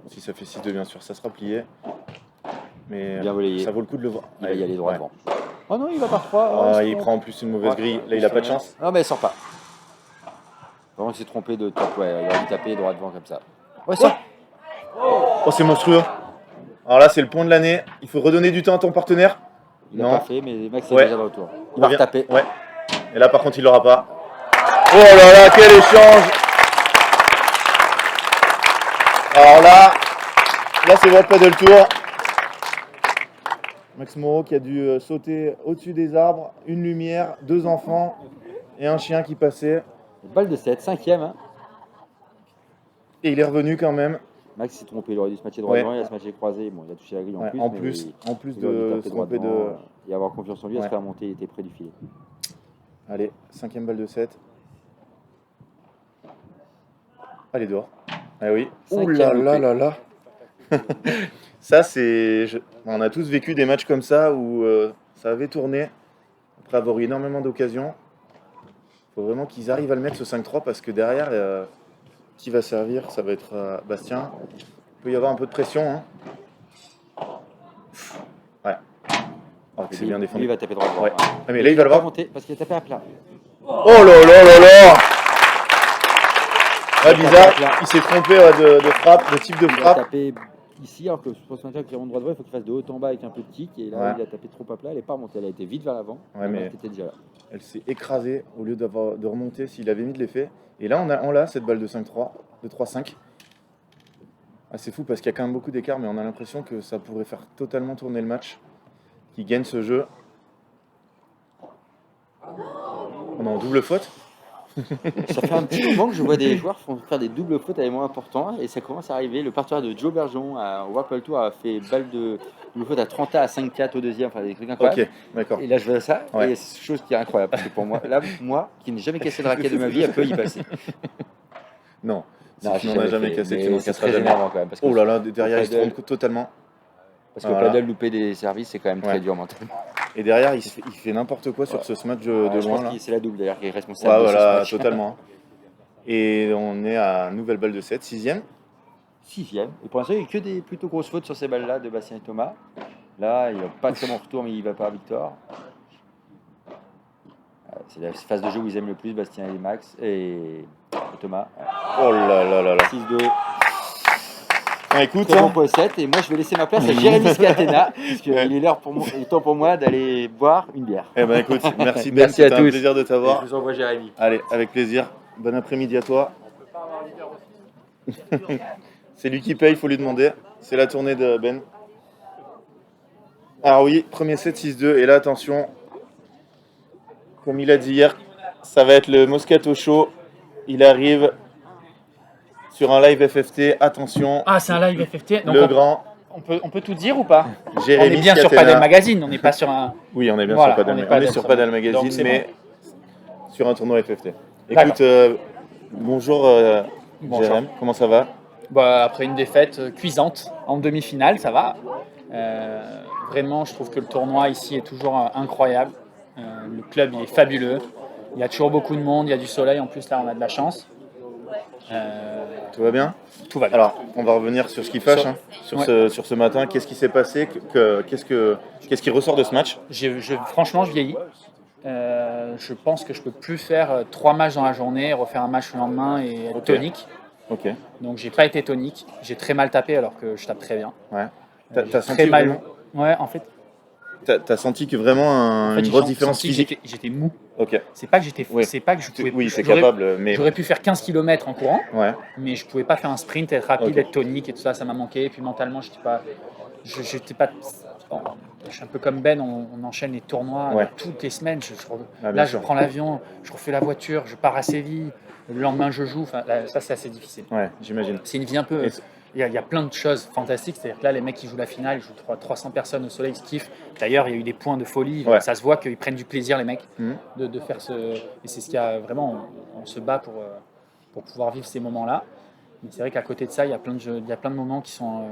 S2: Si ça fait 6-2, bien sûr, ça sera plié. Mais
S1: Bien volayé.
S2: ça vaut le coup de le voir.
S1: Il va y aller droit
S2: Ouais.
S1: devant. Oh non, il va par 3.
S2: Ah, il prend en plus une mauvaise grille. Là, il a pas de chance.
S1: Non, mais elle sort pas. Vraiment, il s'est trompé de top. Ouais, il aurait dû taper droit devant comme ça. Ouais, ça.
S2: Oh, c'est monstrueux. Alors là, c'est le point de l'année. Il faut redonner du temps à ton partenaire.
S1: Il n'a
S2: Non.
S1: pas fait, mais Max est
S2: Ouais.
S1: déjà de retour. Il va
S2: revient.
S1: retaper.
S2: Ouais. Et là, par contre, il l'aura pas. Oh là là, quel échange! Alors là c'est World Paddle Tour. Max Moreau qui a dû sauter au-dessus des arbres, une lumière, 2 enfants et un chien qui passait.
S1: Balle de 7, 5ème. Hein.
S2: Et il est revenu quand même.
S1: Max s'est trompé, il aurait dû se matcher droit
S2: Ouais.
S1: devant, il a se matché croisé. Bon, il a touché la grille
S2: Ouais,
S1: en
S2: en
S1: plus.
S2: plus,
S1: mais
S2: en plus
S1: il aurait dû
S2: de
S1: taper
S2: se
S1: droit
S2: tromper
S1: devant,
S2: de.
S1: et avoir confiance en lui, à
S2: Ouais.
S1: se faire monter, il était près du filet.
S2: Allez, 5ème balle de 7. Allez, dehors. Ah oui. Ouh là
S1: Cinquième
S2: là
S1: loupé.
S2: là là. Ça, c'est. On a tous vécu des matchs comme ça où ça avait tourné après avoir eu énormément d'occasions. Il faut vraiment qu'ils arrivent à le mettre ce 5-3 parce que derrière, qui va servir? Ça va être Bastien. Il peut y avoir un peu de pression. Hein. Ouais. Oh, c'est
S1: Lui,
S2: bien
S1: lui,
S2: défendu.
S1: il va taper droit devant.
S2: Ouais. Ah, mais là, il va le
S1: pas
S2: voir.
S1: monter parce qu'il a tapé à plat.
S2: Oh là là là là! Ouais,
S1: Il a
S2: bizarre,
S1: tapé à plat.
S2: il s'est trompé ouais, de frappe, de type de
S1: Il a
S2: frappe.
S1: tapé ici, alors que pour ce matin qui remonte droit devant, il faut qu'il fasse de haut en bas avec un peu de kick. Et là,
S2: Ouais.
S1: il a tapé trop à plat, elle n'est pas remontée, elle a été vite vers l'avant.
S2: Ouais, mais-
S1: qui était déjà là.
S2: Elle s'est écrasée au lieu de remonter s'il avait mis de l'effet. Et là, on l'a cette balle de 5-3, de 3-5. Ah, c'est fou parce qu'il y a quand même beaucoup d'écart, mais on a l'impression que ça pourrait faire totalement tourner le match. Qui gagne ce jeu. On est en double faute.
S1: Ça fait un petit moment que je vois des joueurs faire des doubles fautes à des moments importants et ça commence à arriver. Le partenaire de Joe Bergeron au World Tour a fait balle de double faute à 30 à 5-4 au deuxième, enfin des trucs incroyables.
S2: Ok, d'accord.
S1: Et là je vois ça,
S2: Ouais.
S1: et c'est chose qui est incroyable. Parce que pour moi, là, moi qui n'ai jamais cassé de raquette de ma vie, elle peut y passer.
S2: Non, Si tu n'en as jamais cassé, tu n'en
S1: c'est
S2: casseras
S1: très
S2: jamais.
S1: énervant quand même. Parce que,
S2: Oh là là, derrière, il se
S1: paddle-
S2: trompe totalement.
S1: parce qu'au
S2: Voilà.
S1: paddle, louper des services, c'est quand même
S2: Ouais.
S1: très dur mentalement.
S2: Et derrière, il fait n'importe quoi sur ce smash de
S1: Ouais, je
S2: loin.
S1: pense
S2: Là.
S1: que c'est la double d'ailleurs qui est
S2: Ouais,
S1: responsable de ce
S2: voilà,
S1: match.
S2: totalement. Et on est à nouvelle balle de 7, 6e.
S1: 6e. Et pour l'instant, il n'y a que des plutôt grosses fautes sur ces balles-là de Bastien et Thomas. Là, il n'a pas de très bon retour, mais il va par Victor. C'est la phase de jeu où ils aiment le plus, Bastien et Max et Thomas.
S2: Oh là là là là.
S1: 6-2.
S2: Bon, écoute,
S1: Très bon point 7. Et moi, je vais laisser ma place à Jérémy Scatena, puisqu'il est l'heure pour moi, il est temps pour moi d'aller boire une bière.
S2: eh ben écoute, merci Ben,
S1: Merci à
S2: c'était un
S1: tous.
S2: plaisir de
S1: Et
S2: t'avoir.
S1: je vous envoie Jérémy.
S2: Allez, avec plaisir. Bon après-midi à toi. C'est lui qui paye, il faut lui demander. C'est la tournée de Ben. Alors oui, premier set 6-2. Et là, attention, comme il a dit hier, ça va être le Moscato Show. Il arrive sur un live FFT. Attention,
S4: Ah, c'est un live FFT. Donc
S2: le grand
S4: on peut tout dire ou pas?
S2: Jérémy
S4: On est bien sur
S2: Scatena.
S4: Padel Magazine, on n'est pas sur un.
S2: Oui, on est bien
S4: Voilà,
S2: sur Padel,
S4: on est
S2: on
S4: Padel
S2: est sur
S4: sur-
S2: Padel
S4: donc
S2: Magazine,
S4: c'est
S2: mais sur un tournoi FFT.
S4: D'accord.
S2: Écoute, bonjour
S4: Bonjour.
S2: Jérém, comment ça va?
S4: Bah, après une défaite cuisante en demi-finale, ça va. Vraiment, je trouve que le tournoi ici est toujours incroyable. Le club il est fabuleux. Il y a toujours beaucoup de monde, il y a du soleil. En plus, là, on a de la chance.
S2: Tout va bien?
S4: Tout va bien.
S2: Alors, on va revenir sur ce qui fâche,
S4: Sur-
S2: hein, sur,
S4: ouais.
S2: sur ce matin. Qu'est-ce qui s'est passé? Qu'est-ce qui ressort de ce match?
S4: Franchement, je vieillis. Je pense que je peux plus faire 3 matchs dans la journée, refaire un match le lendemain et être
S2: Ok.
S4: tonique.
S2: Ok,
S4: Donc j'ai pas été tonique. J'ai très mal tapé alors que je tape très bien.
S2: ouais. T'as
S4: J'ai
S2: senti
S4: très mal.
S2: vraiment-
S4: Ouais, en fait,
S2: T'as senti que vraiment
S4: en fait,
S2: une
S4: j'ai
S2: grosse
S4: senti
S2: différence
S4: que
S2: physique?
S4: j'étais mou.
S2: Ok,
S4: C'est pas que j'étais,
S2: Oui.
S4: c'est pas que je pouvais.
S2: oui, c'est
S4: j'aurais-
S2: capable, mais
S4: J'aurais pu faire 15 km en courant,
S2: ouais,
S4: mais je pouvais pas faire un sprint, être rapide,
S2: Ok.
S4: être tonique et tout ça. Ça m'a manqué. Et puis mentalement, j'étais pas. J'étais pas. Bon, je suis un peu comme Ben. On enchaîne les tournois
S2: Ouais.
S4: toutes les semaines.
S2: Ah, bien
S4: Là,
S2: sûr.
S4: je prends l'avion, je refais la voiture, je pars à Séville. Le lendemain, je joue. Enfin, là, ça, c'est assez difficile.
S2: ouais, j'imagine.
S4: C'est une vie un peu.
S2: Et
S4: Il y a plein de choses fantastiques. C'est-à-dire que là, les mecs qui jouent la finale, ils jouent 300 personnes au soleil, ils se kiffent. D'ailleurs, il y a eu des points de folie.
S2: Ouais.
S4: Ça se voit qu'ils prennent du plaisir, les mecs,
S2: Mhm.
S4: de faire ce. Et c'est ce qu'il y a vraiment. On se bat pour pouvoir vivre ces moments-là. Mais c'est vrai qu'à côté de ça, il y a plein de jeux, il y a plein de moments qui sont.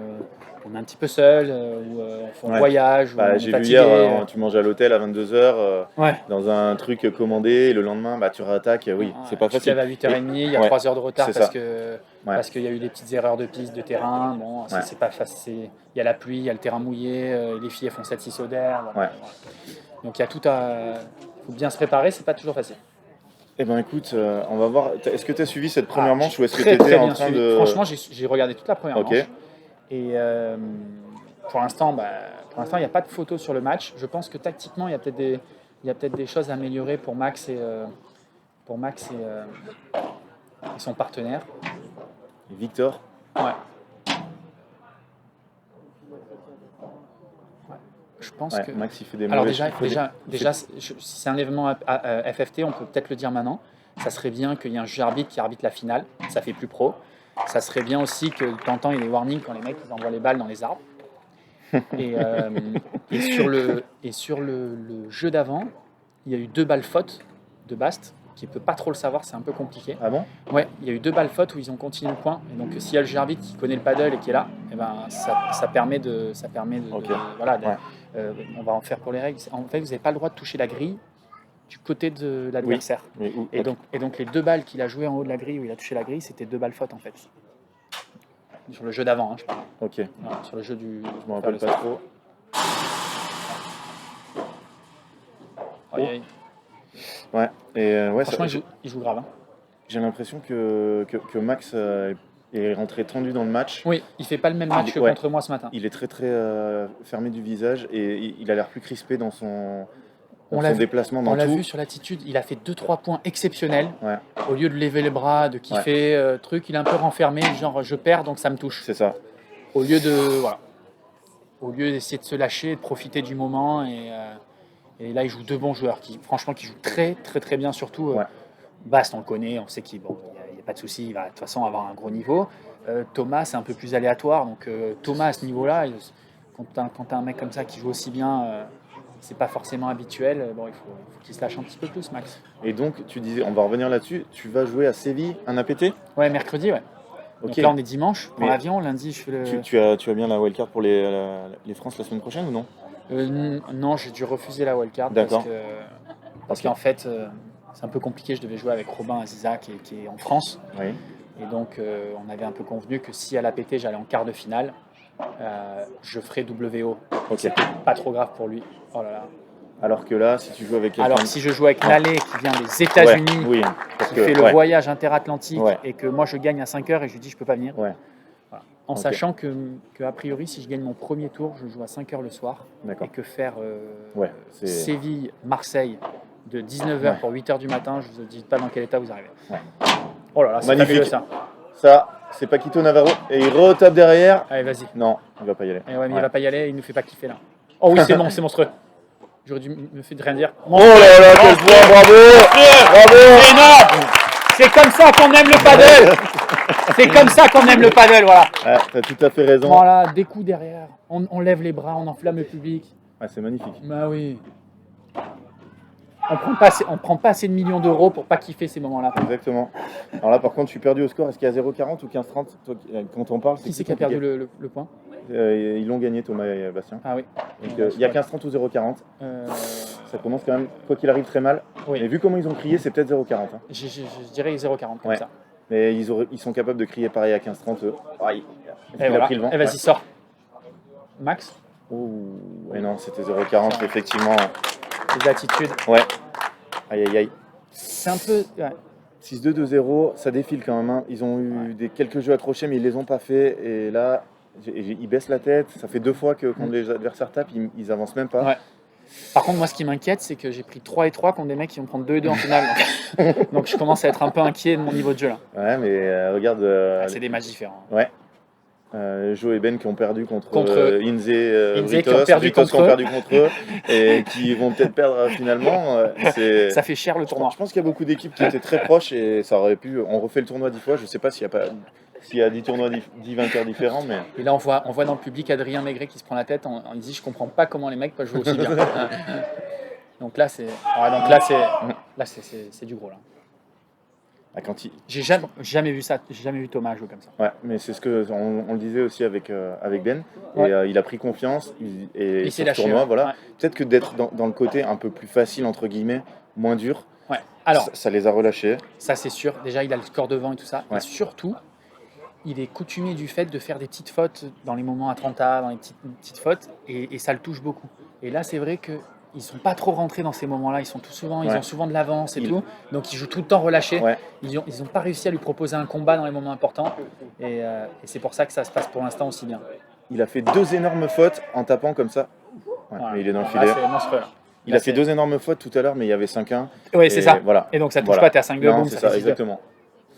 S4: On est un petit peu seul, ou on
S2: Ouais.
S4: voyage, ou on
S2: Bah,
S4: est
S2: j'ai vu
S4: fatigué.
S2: hier, tu manges à l'hôtel à 22h,
S4: Ouais.
S2: dans un truc commandé, et le lendemain, bah, tu réattaques. Oui, c'est pas
S4: Tu te
S2: facile.
S4: lèves à 8h30, il y a
S2: Ouais.
S4: 3 heures de retard
S2: C'est
S4: parce
S2: ça.
S4: que
S2: Ouais.
S4: parce qu'il y a eu des petites erreurs de piste, de terrain. Bon,
S2: Ouais.
S4: c'est pas facile. Il y a la pluie, il y a le terrain mouillé, les filles elles font 7-6 au d'air. Voilà.
S2: Ouais.
S4: Donc il y a tout à. Il faut bien se préparer, c'est pas toujours facile.
S2: Eh ben écoute, on va voir. Est-ce que tu as suivi cette première
S4: Ah,
S2: manche ou est-ce que
S4: très,
S2: tu étais
S4: très
S2: en
S4: bien
S2: train
S4: suivi.
S2: de.
S4: Franchement, j'ai regardé toute la première
S2: Ok.
S4: manche. Et pour l'instant, il n'y a pas de photos sur le match. Je pense que tactiquement, il y a peut-être des choses à améliorer pour Max et son partenaire.
S2: Victor.
S4: Ouais. Je pense
S2: Ouais,
S4: que.
S2: Max, il fait des
S4: Alors
S2: mauvais
S4: déjà,
S2: chiffres.
S4: si c'est un événement FFT, on peut peut-être le dire maintenant. Ça serait bien qu'il y ait un juge arbitre qui arbitre la finale. Ça fait plus pro. Ça serait bien aussi que de temps en temps, il y ait des warnings quand les mecs ils envoient les balles dans les arbres. Et sur le jeu d'avant, il y a eu 2 balles fautes de Bast, qui ne peut pas trop le savoir, c'est un peu compliqué.
S2: Ah bon?
S4: Ouais, il y a eu 2 balles fautes où ils ont continué le point. Et donc, s'il y a le juge arbitre qui connaît le paddle et qui est là, eh ben, ça permet de
S2: Ok.
S4: voilà,
S2: Ouais.
S4: on va en faire pour les règles. En fait, vous n'avez pas le droit de toucher la grille du côté de l'adversaire.
S2: Mais où-
S4: Et donc les 2 balles qu'il a jouées en haut de la grille, où il a touché la grille, c'était 2 balles fautes en fait. Sur le jeu d'avant, hein, je parle.
S2: Ok, je
S4: Voilà, sur le jeu du.
S2: me rappelle pas trop.
S4: Aïe, aïe.
S2: Ouais, et ouais,
S4: Franchement, il joue grave. Hein.
S2: j'ai l'impression que Max est rentré tendu dans le match.
S4: Oui, il fait pas le même match que
S2: Ouais.
S4: contre moi ce matin.
S2: Il est très très fermé du visage et il a l'air plus crispé dans son
S4: On l'a vu-
S2: déplacement, dans
S4: On l'a
S2: tout.
S4: vu sur l'attitude, il a fait 2-3 points exceptionnels.
S2: Ouais,
S4: Au lieu de lever les bras, de kiffer, truc, il est un peu renfermé, genre je perds donc ça me touche.
S2: c'est ça.
S4: Au lieu de voilà, au lieu d'essayer de se lâcher, de profiter du moment et là il joue 2 bons joueurs qui franchement qui jouent très très très bien surtout.
S2: Ouais.
S4: Bast on le connaît, on sait qu'il n'y a pas de souci, il va de toute façon avoir un gros niveau. Thomas c'est un peu plus aléatoire donc Thomas à ce niveau-là, quand t'as un mec comme ça qui joue aussi bien, c'est pas forcément habituel. Bon il faut qu'il se lâche un petit peu plus Max.
S2: Et donc, tu disais, on va revenir là-dessus, tu vas jouer à Séville, un APT?
S4: Ouais mercredi ouais.
S2: Ok.
S4: Donc là, on est dimanche, je prends
S2: Mais
S4: l'avion, lundi, je fais le...
S2: Tu as bien la wildcard pour les France la semaine prochaine ou non?
S4: Non, j'ai dû refuser la wildcard
S2: D'accord.
S4: parce
S2: Ok.
S4: qu'en fait, c'est un peu compliqué. Je devais jouer avec Robin Aziza qui est en France.
S2: Oui.
S4: Et donc, on avait un peu convenu que si à l'APT, j'allais en quart de finale, je ferais WO.
S2: Ok.
S4: C'était pas trop grave pour lui. Oh là là.
S2: Alors que là, si tu joues avec quelqu'un...
S4: Alors que si je joue avec
S2: Ah.
S4: Lalé qui vient des États-Unis,
S2: oui, parce
S4: qui
S2: que
S4: fait le voyage interatlantique
S2: Ouais.
S4: et que moi je gagne à 5 heures et je lui dis je peux pas venir.
S2: Ouais.
S4: Voilà. En
S2: Ok.
S4: sachant que a priori, si je gagne mon premier tour, je joue à 5 heures le soir.
S2: D'accord.
S4: Et que faire
S2: Ouais, c'est-
S4: Séville-Marseille de 19h
S2: Ouais.
S4: pour 8h du matin, je vous dis pas dans quel état vous arrivez.
S2: Ouais.
S4: Oh là là, c'est
S2: Magnifique.
S4: fabuleux ça.
S2: Ça, c'est Paquito Navarro et il retape derrière.
S4: Allez, vas-y.
S2: Non, il va pas y aller.
S4: Eh ouais, mais
S2: Ouais.
S4: il va pas y aller, il nous fait pas kiffer là. Oh oui, c'est bon, c'est monstrueux. J'aurais dû me faire rien dire.
S2: Oh là là, quel point, bravo! Bravo!
S4: C'est énorme. C'est comme ça qu'on aime le paddle. C'est comme ça qu'on aime le paddle, voilà.
S2: Ouais, t'as tout à fait raison.
S4: Voilà, des coups derrière. On lève les bras, on enflamme le public.
S2: Ouais, c'est magnifique.
S4: Bah oui. On prend pas assez de millions d'euros pour pas kiffer ces moments-là.
S2: Exactement. Alors là, par contre, je suis perdu au score. Est-ce qu'il y a 0,40 ou 15,30? Toi, quand on parle,
S4: Qui c'est qui a perdu le point?
S2: Ils l'ont gagné, Thomas et Bastien.
S4: Ah oui.
S2: Donc, il y a 15,30 ou 0,40.
S4: Euh,
S2: Ça commence quand même, quoi qu'il arrive, très mal.
S4: Oui.
S2: Mais vu comment ils ont crié, c'est peut-être 0,40. Hein.
S4: je dirais 0,40 comme
S2: Ouais.
S4: ça.
S2: Mais ils sont capables de crier pareil à 15,30. Aïe.
S4: Et
S2: Il a
S4: voilà.
S2: pris le vent.
S4: Et vas-y, sors. Max,
S2: Ouh. Et non, c'était 0,40, effectivement.
S4: les attitudes.
S2: Ouais. Aïe, aïe, aïe.
S4: C'est un peu. Ouais.
S2: 6-2, 2-0, ça défile quand même. Hein. Ils ont eu quelques jeux accrochés, mais ils les ont pas fait. Et là, ils baissent la tête. Ça fait 2 fois que quand les adversaires tapent, ils avancent même pas.
S4: Ouais. Par contre, moi, ce qui m'inquiète, c'est que j'ai pris 3 et 3 contre des mecs qui vont prendre 2 et 2 en finale. Donc, je commence à être un peu inquiet de mon niveau de jeu là.
S2: Ouais, mais regarde.
S4: C'est des matchs différents.
S2: Ouais. Joe et Ben qui ont perdu contre Inze,
S4: Inze
S2: Britos,
S4: qui ont perdu
S2: Britos
S4: contre
S2: qui ont
S4: eux.
S2: perdu contre eux et qui vont peut-être perdre finalement.
S4: Ça fait cher le tournoi.
S2: Je pense qu'il y a beaucoup d'équipes qui étaient très proches et ça aurait pu. On refait le tournoi 10 fois. Je sais pas s'il y a 10 tournois, 10 vainqueurs différents, mais
S4: Et là, on voit dans le public Adrien Maigret qui se prend la tête. On dit je comprends pas comment les mecs peuvent jouer aussi bien. Donc là, c'est du gros là.
S2: quand
S4: J'ai jamais vu ça. J'ai jamais vu Thomas jouer comme ça.
S2: ouais, mais c'est ce que on le disait aussi avec Ben.
S4: Ouais.
S2: Et il a pris confiance et
S4: Il s'est
S2: sur ce
S4: lâché.
S2: tournoi,
S4: Ouais.
S2: voilà.
S4: Ouais.
S2: Peut-être que d'être dans le côté un peu plus facile entre guillemets, moins dur,
S4: Ouais. Alors,
S2: ça les a relâchés.
S4: ça c'est sûr. Déjà, il a le score devant et tout ça.
S2: Ouais.
S4: Et surtout, il est coutumier du fait de faire des petites fautes dans les moments à 30 dans les petites fautes, et ça le touche beaucoup. Et là, c'est vrai que ils sont pas trop rentrés dans ces moments-là. Ils
S2: Ouais.
S4: ont souvent de l'avance et
S2: Il-
S4: tout. Donc ils jouent tout le temps relâchés.
S2: Ouais.
S4: Ils ont pas réussi à lui proposer un combat dans les moments importants. Et c'est pour ça que ça se passe pour l'instant aussi bien.
S2: Il a fait 2 énormes fautes en tapant comme ça. Ouais,
S4: Voilà.
S2: mais il est dans le
S4: Là,
S2: filet.
S4: c'est monstrueux. Là.
S2: Il
S4: Là,
S2: a fait
S4: c'est-
S2: 2 énormes fautes tout à l'heure, mais il y avait 5-1.
S4: Oui, c'est
S2: Et
S4: ça.
S2: Voilà.
S4: Et donc ça touche
S2: Voilà.
S4: pas, t'es à 5-2,
S2: Non,
S4: boum,
S2: c'est
S4: ça
S2: ça,
S4: fait 6-2.
S2: exactement.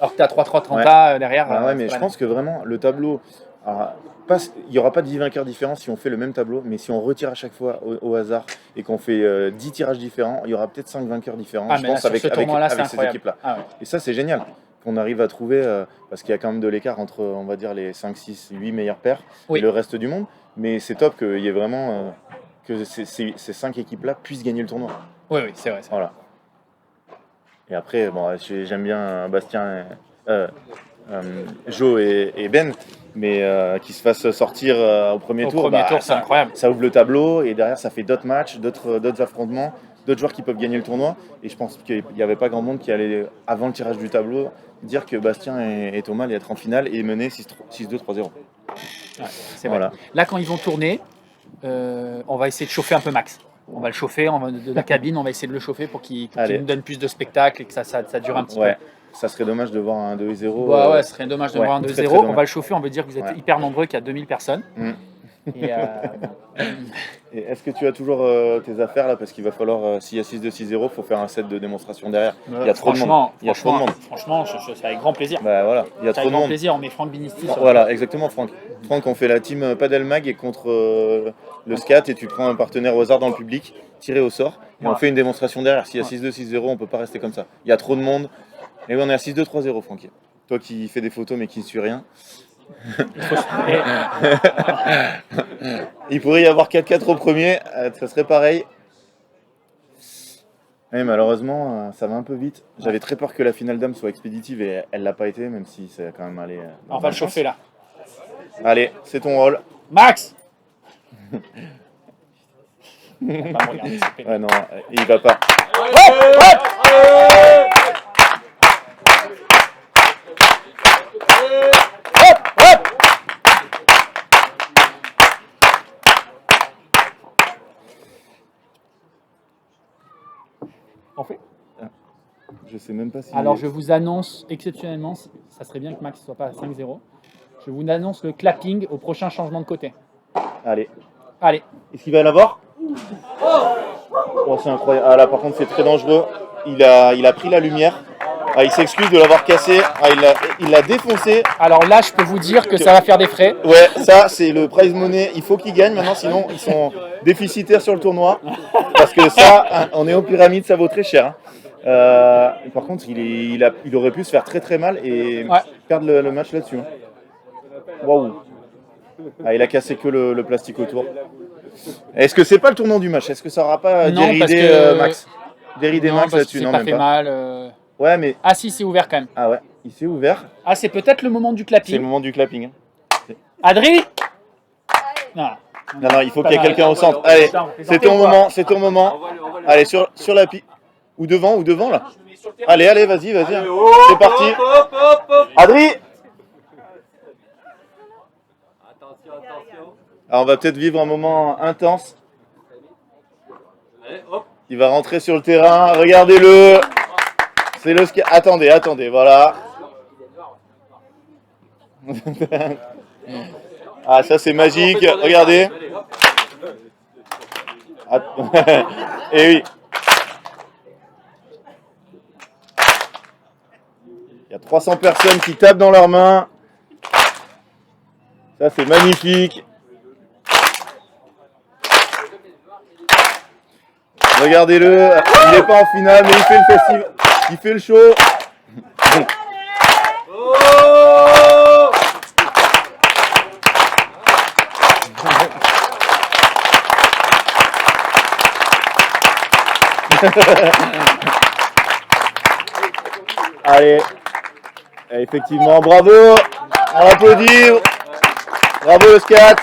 S4: Alors que t'es à 3-3, 30
S2: Ouais.
S4: derrière.
S2: Ah ouais, mais
S4: c'est
S2: je
S4: pas
S2: pense que vraiment, le tableau. Il n'y aura pas de 10 vainqueurs différents si on fait le même tableau, mais si on retire à chaque fois au hasard et qu'on fait 10 tirages différents, il y aura peut-être 5 vainqueurs différents,
S4: Ah,
S2: je
S4: mais là,
S2: pense,
S4: sur
S2: avec
S4: ce tournoi-là, c'est
S2: ces
S4: incroyable.
S2: équipes-là.
S4: Ah ouais.
S2: Et ça, c'est génial qu'on arrive à trouver, parce qu'il y a quand même de l'écart entre, on va dire, les 5, 6, 8 meilleures paires
S4: Oui.
S2: et le reste du monde. Mais c'est top qu'il y ait vraiment que ces 5 équipes-là puissent gagner le tournoi.
S4: Oui, c'est vrai.
S2: Voilà. Et après, bon, j'aime bien Bastien, Joe et Ben, mais qu'ils se fassent sortir au premier
S4: Au
S2: tour,
S4: premier tour, c'est
S2: ça,
S4: incroyable.
S2: ça ouvre le tableau et derrière ça fait d'autres matchs, d'autres affrontements, d'autres joueurs qui peuvent gagner le tournoi. Et je pense qu'il n'y avait pas grand monde qui allait, avant le tirage du tableau, dire que Bastien et Thomas allaient être en finale et mener 6-2, 3-0.
S4: Ouais, c'est vrai.
S2: Voilà.
S4: Là, quand ils vont tourner, on va essayer de chauffer un peu Max. On va le chauffer de la cabine, on va essayer de le chauffer pour qu'il
S2: Allez.
S4: nous donne plus de spectacle et que ça dure un petit
S2: Ouais, ça serait dommage de voir un 2-0.
S4: peu. Ouais, ce serait dommage de
S2: ouais,
S4: voir un
S2: très,
S4: 2-0.
S2: très
S4: On
S2: dommage.
S4: va le chauffer, on veut dire que vous êtes
S2: Ouais.
S4: hyper nombreux, qu'il y a 2000 personnes.
S2: Mm.
S4: Et,
S2: Et est-ce que tu as toujours tes affaires là? Parce qu'il va falloir, s'il y a 6-2, 6-0, il faut faire un set de démonstration derrière. Il y a trop de monde. Il y a trop de monde.
S4: Franchement, c'est avec grand plaisir.
S2: Bah voilà, il y a
S4: C'est
S2: trop
S4: avec
S2: de
S4: grand
S2: monde.
S4: plaisir, on met Franck Binisti sur
S2: Voilà, exactement, Franck. Franck, on fait la team Padel Mag et contre le SCAT et tu prends un partenaire au hasard dans le public, tiré au sort, et on
S4: Voilà.
S2: fait une démonstration derrière. S'il y a
S4: Ouais.
S2: 6-2, 6-0, on peut pas rester comme ça. Il y a trop de monde. Et oui, on est à 6-2, 3-0, Francky. Toi qui fais des photos mais qui ne suis rien.
S4: Et-
S2: Il pourrait y avoir 4-4 au premier, ça serait pareil. Oui, malheureusement, ça va un peu vite. J'avais très peur que la finale dame soit expéditive et elle l'a pas été, même si ça a quand même allé.
S4: On va le chauffer là.
S2: Allez, c'est ton rôle.
S4: Max. On va pas me regarder, c'est pénible.
S2: Ouais, non, il va pas.
S4: On fait.
S2: Je sais même pas si.
S4: Alors je vous annonce exceptionnellement, ça serait bien que Max ne soit pas à 5-0. Je vous annonce le clapping au prochain changement de côté.
S2: Allez.
S4: Allez.
S2: Est-ce qu'il va l'avoir? Oh, c'est incroyable. Ah là, par contre, c'est très dangereux. Il a pris la lumière. Ah, il s'excuse de l'avoir cassé. Ah, il l'a défoncé.
S4: Alors là, je peux vous dire que ça va faire des frais.
S2: Ouais, ça, c'est le prize money. Il faut qu'il gagne maintenant, sinon ils sont déficitaires sur le tournoi. Parce que ça, on est aux pyramides, ça vaut très cher. Hein. Par contre, il aurait pu se faire très très mal et perdre le match là-dessus. Hein. Waouh. Ah, il a cassé que le plastique autour. Est-ce que c'est pas le tournant du match? Est-ce que ça aura pas
S4: Non, parce
S2: déridé
S4: que-
S2: Max? Déridé
S4: Non,
S2: Max
S4: parce que
S2: là-dessus?
S4: c'est
S2: Non,
S4: pas
S2: même
S4: fait
S2: pas.
S4: mal.
S2: Ouais, mais.
S4: Ah si, c'est ouvert quand même.
S2: Ah ouais, il s'est ouvert.
S4: Ah, c'est peut-être le moment du
S2: C'est le
S4: clapping.
S2: moment du clapping. Hein.
S4: Adri. Non.
S2: Non, non, il faut
S4: Pas
S2: qu'il y ait
S4: mal.
S2: quelqu'un au centre. Allez,
S4: Putain,
S2: c'est ton moment, c'est ton moment. Allez, sur la piste. Ou devant là. Allez, vas-y. C'est parti. Adri. Alors, on va peut-être vivre un moment intense. Il va rentrer sur le terrain. Regardez-le. C'est le ski. Attendez, voilà. Ah, ça c'est magique. Regardez. Et oui. Il y a 300 personnes qui tapent dans leurs mains. Ça c'est magnifique. Regardez-le. Il n'est pas en finale, mais il fait le festival. Il fait le show. Allez, effectivement, bravo, on applaudit, bravo le scat.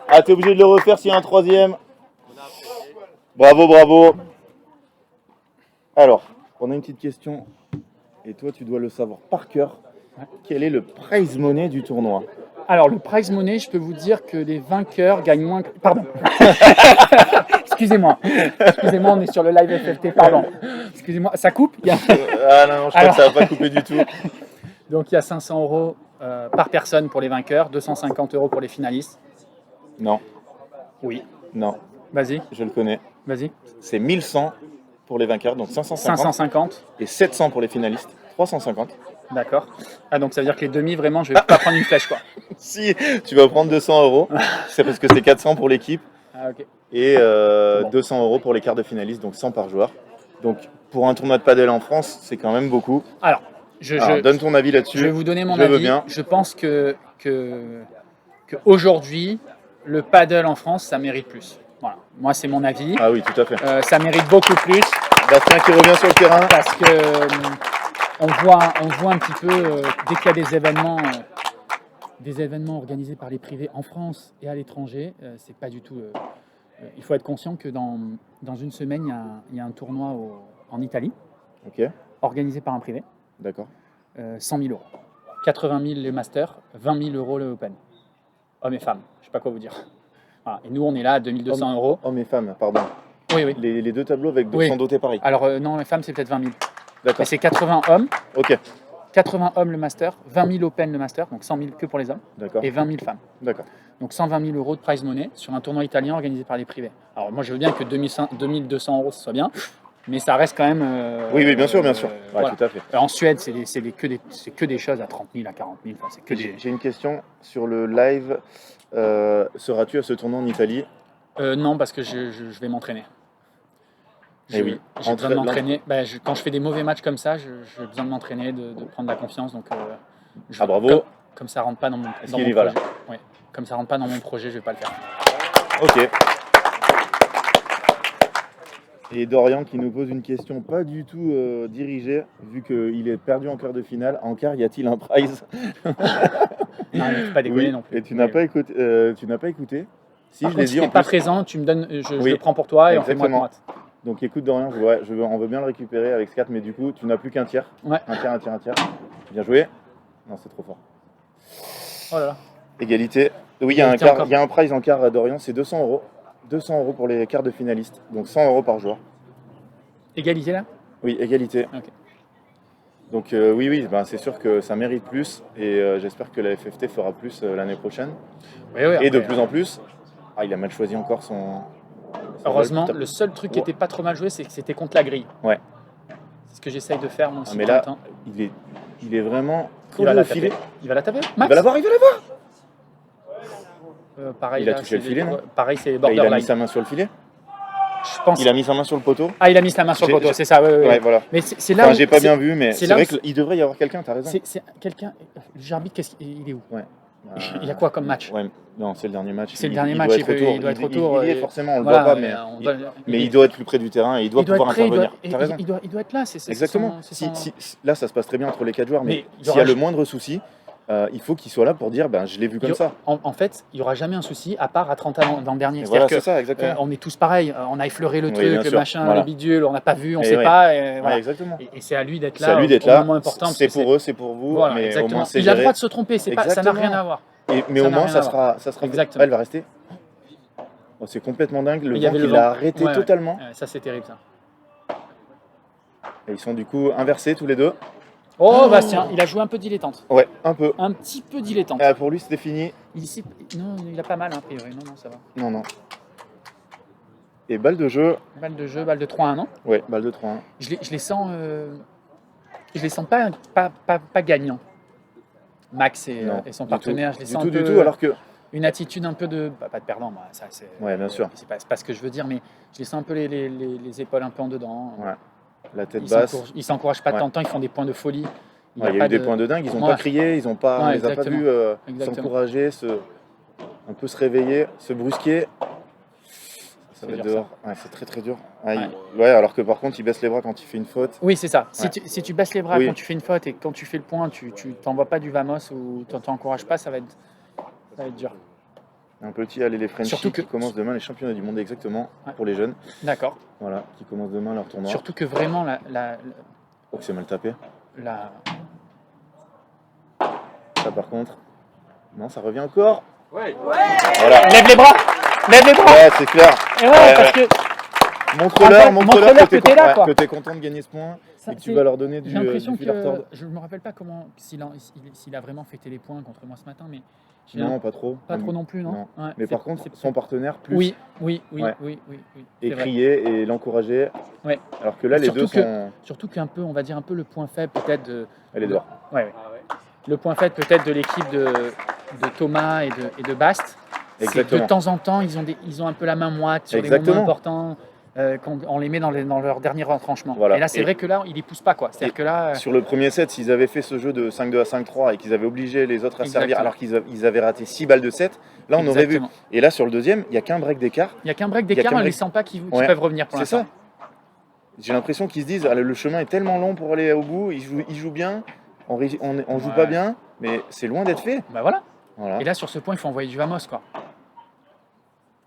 S2: Ah, t'es obligé de le refaire s'il y a un troisième. Bravo. Alors, on a une petite question, et toi tu dois le savoir par cœur. Quel est le prize money du tournoi?
S4: Alors, le prize money, je peux vous dire que les vainqueurs gagnent moins. Pardon. Excusez-moi, on est sur le live FFT, pardon. Excusez-moi, ça coupe?
S2: Ah non, je crois que ça va pas couper du tout.
S4: Donc, il y a 500 € par personne pour les vainqueurs, 250 € pour les finalistes.
S2: Non,
S4: Oui.
S2: non,
S4: Vas-y,
S2: je le connais.
S4: vas-y.
S2: C'est 1100 pour les vainqueurs, donc 550.
S4: 550,
S2: Et 700 pour les finalistes, 350.
S4: d'accord. Ah, donc ça veut dire que les demi, vraiment, je vais pas prendre une flèche, quoi.
S2: Si tu vas prendre 200 €, c'est parce que c'est 400 pour l'équipe
S4: Ah, ok.
S2: et
S4: Bon.
S2: 200 € pour les quarts de finalistes, donc 100 par joueur. Donc pour un tournoi de padel en France, c'est quand même beaucoup.
S4: Alors,
S2: Alors, donne ton avis
S4: je vais
S2: là-dessus.
S4: vous donner mon
S2: Je veux
S4: avis.
S2: bien.
S4: Je pense que aujourd'hui, le paddle en France, ça mérite plus. Voilà. Moi, c'est mon avis.
S2: Ah oui, tout à fait.
S4: Ça mérite beaucoup plus
S2: Bastien qui revient sur le terrain.
S4: parce que on voit un petit peu dès qu'il y a des événements organisés par les privés en France et à l'étranger, c'est pas du tout. Il faut être conscient que dans une semaine, il y a un tournoi en Italie
S2: Ok,
S4: organisé par un privé,
S2: d'accord.
S4: 100 000 €. 80 000 le master, 20 000 € le open. Hommes et femmes, je sais pas quoi vous dire. Voilà. Et nous, on est là à 2200 €.
S2: Hommes et femmes, pardon.
S4: Oui.
S2: Les deux tableaux avec
S4: Oui.
S2: sont dotés pareil.
S4: Alors non, les femmes, c'est peut-être 20 000.
S2: D'accord.
S4: Mais c'est 80 hommes,
S2: Ok,
S4: 80 hommes le master, 20 000 open le master, donc 100 000 que pour les hommes,
S2: d'accord.
S4: et 20 000 femmes.
S2: D'accord.
S4: Donc 120 000 € de prize money sur un tournoi italien organisé par les privés. Alors moi, je veux bien que 2200 € ce soit bien, mais ça reste quand même.
S2: Oui, bien sûr. Ouais,
S4: voilà.
S2: tout à fait.
S4: En Suède, c'est que des choses à 30 000, à 40 000. Enfin, c'est que des...
S2: J'ai une question sur le live. Seras-tu à ce tournoi en Italie?
S4: Non, parce que je vais m'entraîner.
S2: Eh oui.
S4: J'ai besoin de m'entraîner. Quand je fais des mauvais matchs comme ça, j'ai besoin de m'entraîner, de prendre de la confiance. Donc,
S2: Ah, bravo.
S4: Comme ça rentre pas dans mon
S2: qu'il y va, là?
S4: projet. Ouais. Comme ça rentre pas dans mon projet, je vais pas le faire.
S2: Ok. Et Dorian qui nous pose une question pas du tout dirigée, vu qu'il est perdu en quart de finale. En quart, y a-t-il un prize?
S4: Non, il ne faut pas déconner
S2: Oui,
S4: non plus.
S2: et tu n'as pas écouté. Si,
S4: Par
S2: je
S4: contre,
S2: l'ai
S4: si
S2: dit
S4: t'es
S2: en
S4: pas
S2: plus.
S4: présent, tu me donnes, je
S2: Oui,
S4: le prends pour toi et on fait
S2: exactement.
S4: moite.
S2: Donc écoute Dorian, on veut bien le récupérer avec Scat, mais du coup, tu n'as plus qu'un tiers.
S4: Ouais.
S2: Un tiers. Bien joué. Non, c'est trop fort.
S4: Oh là là.
S2: Égalité. Oui, il y a
S4: Égalité encore.
S2: un prize en quart à Dorian, c'est 200 euros. 200 euros pour les quarts de finalistes. Donc 100 euros par joueur.
S4: Égalité là?
S2: Oui, égalité.
S4: Ok.
S2: Donc oui, ben, c'est sûr que ça mérite plus et j'espère que la FFT fera plus l'année prochaine.
S4: Oui,
S2: Et de
S4: après,
S2: plus en plus. Ah, il a mal choisi encore son.
S4: heureusement,
S2: vol.
S4: le seul truc qui était pas trop mal joué, c'est que c'était contre la grille.
S2: Ouais.
S4: C'est ce que j'essaye de faire moi
S2: Ah,
S4: aussi.
S2: mais
S4: en même
S2: là,
S4: temps.
S2: il est vraiment.
S4: Il va
S2: collé
S4: la
S2: au filet.
S4: taper. Il va la taper.
S2: Il
S4: Max
S2: va l'avoir.
S4: pareil,
S2: Il a
S4: là,
S2: touché le
S4: c'est
S2: filet,
S4: des-
S2: non
S4: Pareil, c'est
S2: Bah, il a mis
S4: borderline.
S2: sa main sur le filet.
S4: Je pense.
S2: Il a mis sa main sur le poteau.
S4: Ah, il a mis sa main sur le
S2: J'ai-
S4: poteau,
S2: j'ai-
S4: c'est ça. Ouais.
S2: Ouais, voilà.
S4: Mais c'est là
S2: Enfin,
S4: où
S2: j'ai pas
S4: c'est-
S2: bien vu, mais
S4: c'est
S2: c'est
S4: là
S2: vrai
S4: où
S2: qu'il devrait y avoir quelqu'un, t'as raison.
S4: c'est quelqu'un. Le arbitre, il est où?
S2: Ouais.
S4: Il y a quoi comme match?
S2: Ouais, non, c'est le dernier match.
S4: C'est le dernier
S2: il
S4: match,
S2: doit
S4: il
S2: être
S4: peut-
S2: autour.
S4: il doit être autour,
S2: Il y est
S4: et-
S2: forcément, on le
S4: Voilà,
S2: voit pas, mais,
S4: on
S2: il,
S4: va-
S2: mais il doit être plus près du terrain et il doit pouvoir
S4: être prêt,
S2: intervenir. T'as raison.
S4: il doit être là. C'est
S2: Exactement.
S4: son-
S2: Là, ça se passe très bien entre les 4 joueurs, mais
S4: Mais il y
S2: s'il y
S4: aura
S2: a le
S4: ju-
S2: moindre souci, il faut qu'il soit là pour dire ben, je l'ai vu comme ça.
S4: En fait, il n'y aura jamais un souci à part à 30 ans dans le dernier.
S2: Et
S4: C'est-à-dire
S2: voilà,
S4: que
S2: c'est ça, exactement.
S4: on est tous pareils. On a effleuré le
S2: Oui,
S4: truc,
S2: bien
S4: le
S2: sûr,
S4: machin,
S2: voilà.
S4: le bidule, on n'a pas vu, on ne
S2: Et
S4: sait
S2: ouais.
S4: pas. Et, voilà.
S2: Ouais, exactement.
S4: Et c'est à lui d'être
S2: C'est
S4: là.
S2: à lui d'être
S4: au
S2: là.
S4: moment important. parce
S2: C'est
S4: que
S2: pour eux, c'est pour vous,
S4: Voilà,
S2: mais au
S4: exactement.
S2: moins c'est
S4: Il a le
S2: géré.
S4: droit de se tromper. Ça n'a
S2: Exactement.
S4: rien à voir.
S2: Mais
S4: Ça
S2: au
S4: n'a
S2: moins,
S4: rien
S2: ça
S4: à
S2: sera.
S4: Exactement.
S2: Ah, elle va rester. Oh, c'est complètement dingue. Le
S4: Il y avait
S2: vent
S4: le
S2: qui
S4: vent.
S2: l'a arrêté
S4: Ouais,
S2: totalement.
S4: Ça, c'est terrible, ça.
S2: Et ils sont du coup inversés tous les deux.
S4: Oh, Bastien, il a joué un peu dilettante.
S2: Ouais, un peu.
S4: Un petit peu dilettante.
S2: Pour lui, c'était fini.
S4: Non, il a pas mal, hein, a priori. Non, ça va.
S2: Non. Et balle de jeu.
S4: Balle de jeu, balle de 3-1, non?
S2: Ouais, balle de 3-1.
S4: Je les sens, pas gagnants. Max
S2: Non,
S4: et son
S2: du
S4: partenaire,
S2: tout.
S4: je les
S2: Du
S4: sens
S2: tout,
S4: un peu,
S2: du tout, alors que.
S4: une attitude un peu de pas de perdant, moi, ça c'est.
S2: Ouais, bien sûr.
S4: C'est pas ce que je veux dire, mais je les sens un peu les épaules un peu en dedans.
S2: Ouais. La tête
S4: Ils
S2: basse.
S4: Ils s'encouragent pas de
S2: Ouais.
S4: temps en temps, ils font des points de folie.
S2: Ouais, il y a eu des points de dingue, ils n'ont
S4: Ouais.
S2: pas crié, ils ont pas, on
S4: Ouais,
S2: les a pas
S4: exactement.
S2: vus
S4: Exactement.
S2: s'encourager, un peu se réveiller, se brusquer. Ça va être
S4: dur,
S2: dehors. Ouais, c'est très très dur. Ouais,
S4: Ouais.
S2: ouais, alors que par contre, il baisse les bras quand il fait une faute.
S4: Oui, c'est ça.
S2: Ouais.
S4: Si tu baisses les bras
S2: Oui.
S4: quand tu fais une faute et quand tu fais le point, tu t'envoies pas du vamos ou tu t'encourages pas, ça va être dur.
S2: Un petit, allez les Frenchies
S4: Surtout
S2: qui
S4: que-
S2: commencent demain les championnats du monde exactement
S4: Ouais.
S2: pour les jeunes.
S4: D'accord.
S2: Voilà, qui commencent demain leur tournoi.
S4: Surtout que vraiment
S2: Oh, que c'est mal tapé.
S4: la-
S2: Ça par contre. Non, ça revient encore.
S1: Ouais.
S2: Voilà.
S4: Lève les bras. Lève les bras.
S2: Ouais, c'est clair.
S4: Et ouais,
S2: Ouais,
S4: parce que
S2: Montre-leur,
S4: montre-leur que t'es là, quoi.
S2: que t'es content de gagner ce point
S4: ça,
S2: et que tu
S4: c'est-
S2: vas leur donner
S4: j'ai l'impression
S2: du fil à
S4: que
S2: retordre.
S4: je me rappelle pas comment s'il a vraiment fêté les points contre moi ce matin, mais j'ai
S2: Non, pas trop.
S4: pas trop non plus, non. Ouais,
S2: Mais
S4: c'est-
S2: par contre,
S4: c'est-
S2: son partenaire plus
S4: oui,
S2: Ouais.
S4: c'est
S2: et
S4: vrai.
S2: crier et l'encourager.
S4: Ouais.
S2: Alors que là, les
S4: Surtout
S2: deux
S4: que-
S2: sont.
S4: Surtout qu'un peu, on va dire un peu le point faible peut-être de.
S2: Elle est dehors.
S4: Ouais. Le point faible peut-être de l'équipe de Thomas et de Bast. C'est que
S2: Exactement.
S4: de temps en temps, ils ont un peu la main moite sur les
S2: Exactement.
S4: moments importants. Quand on les met dans leur dernier retranchement.
S2: Voilà.
S4: Et là, c'est
S2: Et-
S4: vrai que là, ils les poussent pas, quoi. C'est-à-dire que là,
S2: Sur le premier set, s'ils avaient fait ce jeu de 5-2 à 5-3 et qu'ils avaient obligé les autres à servir
S4: Exactement.
S2: alors qu'ils avaient raté 6 balles de 7, là on aurait vu.
S4: exactement.
S2: Et là sur le deuxième, il n'y a qu'un break d'écart.
S4: Il n'y a qu'un break
S2: Il y a
S4: d'écart,
S2: qu'un
S4: on ne les
S2: break.
S4: sent pas qu'ils
S2: Ouais.
S4: peuvent revenir pour
S2: C'est
S4: l'instant.
S2: ça. J'ai l'impression qu'ils se disent ah, le chemin est tellement long pour aller au bout, ils jouent bien, on joue
S4: Ouais.
S2: pas bien, mais c'est loin d'être fait.
S4: Bah voilà.
S2: Voilà.
S4: Et là, sur ce point, il faut envoyer du Vamos, quoi.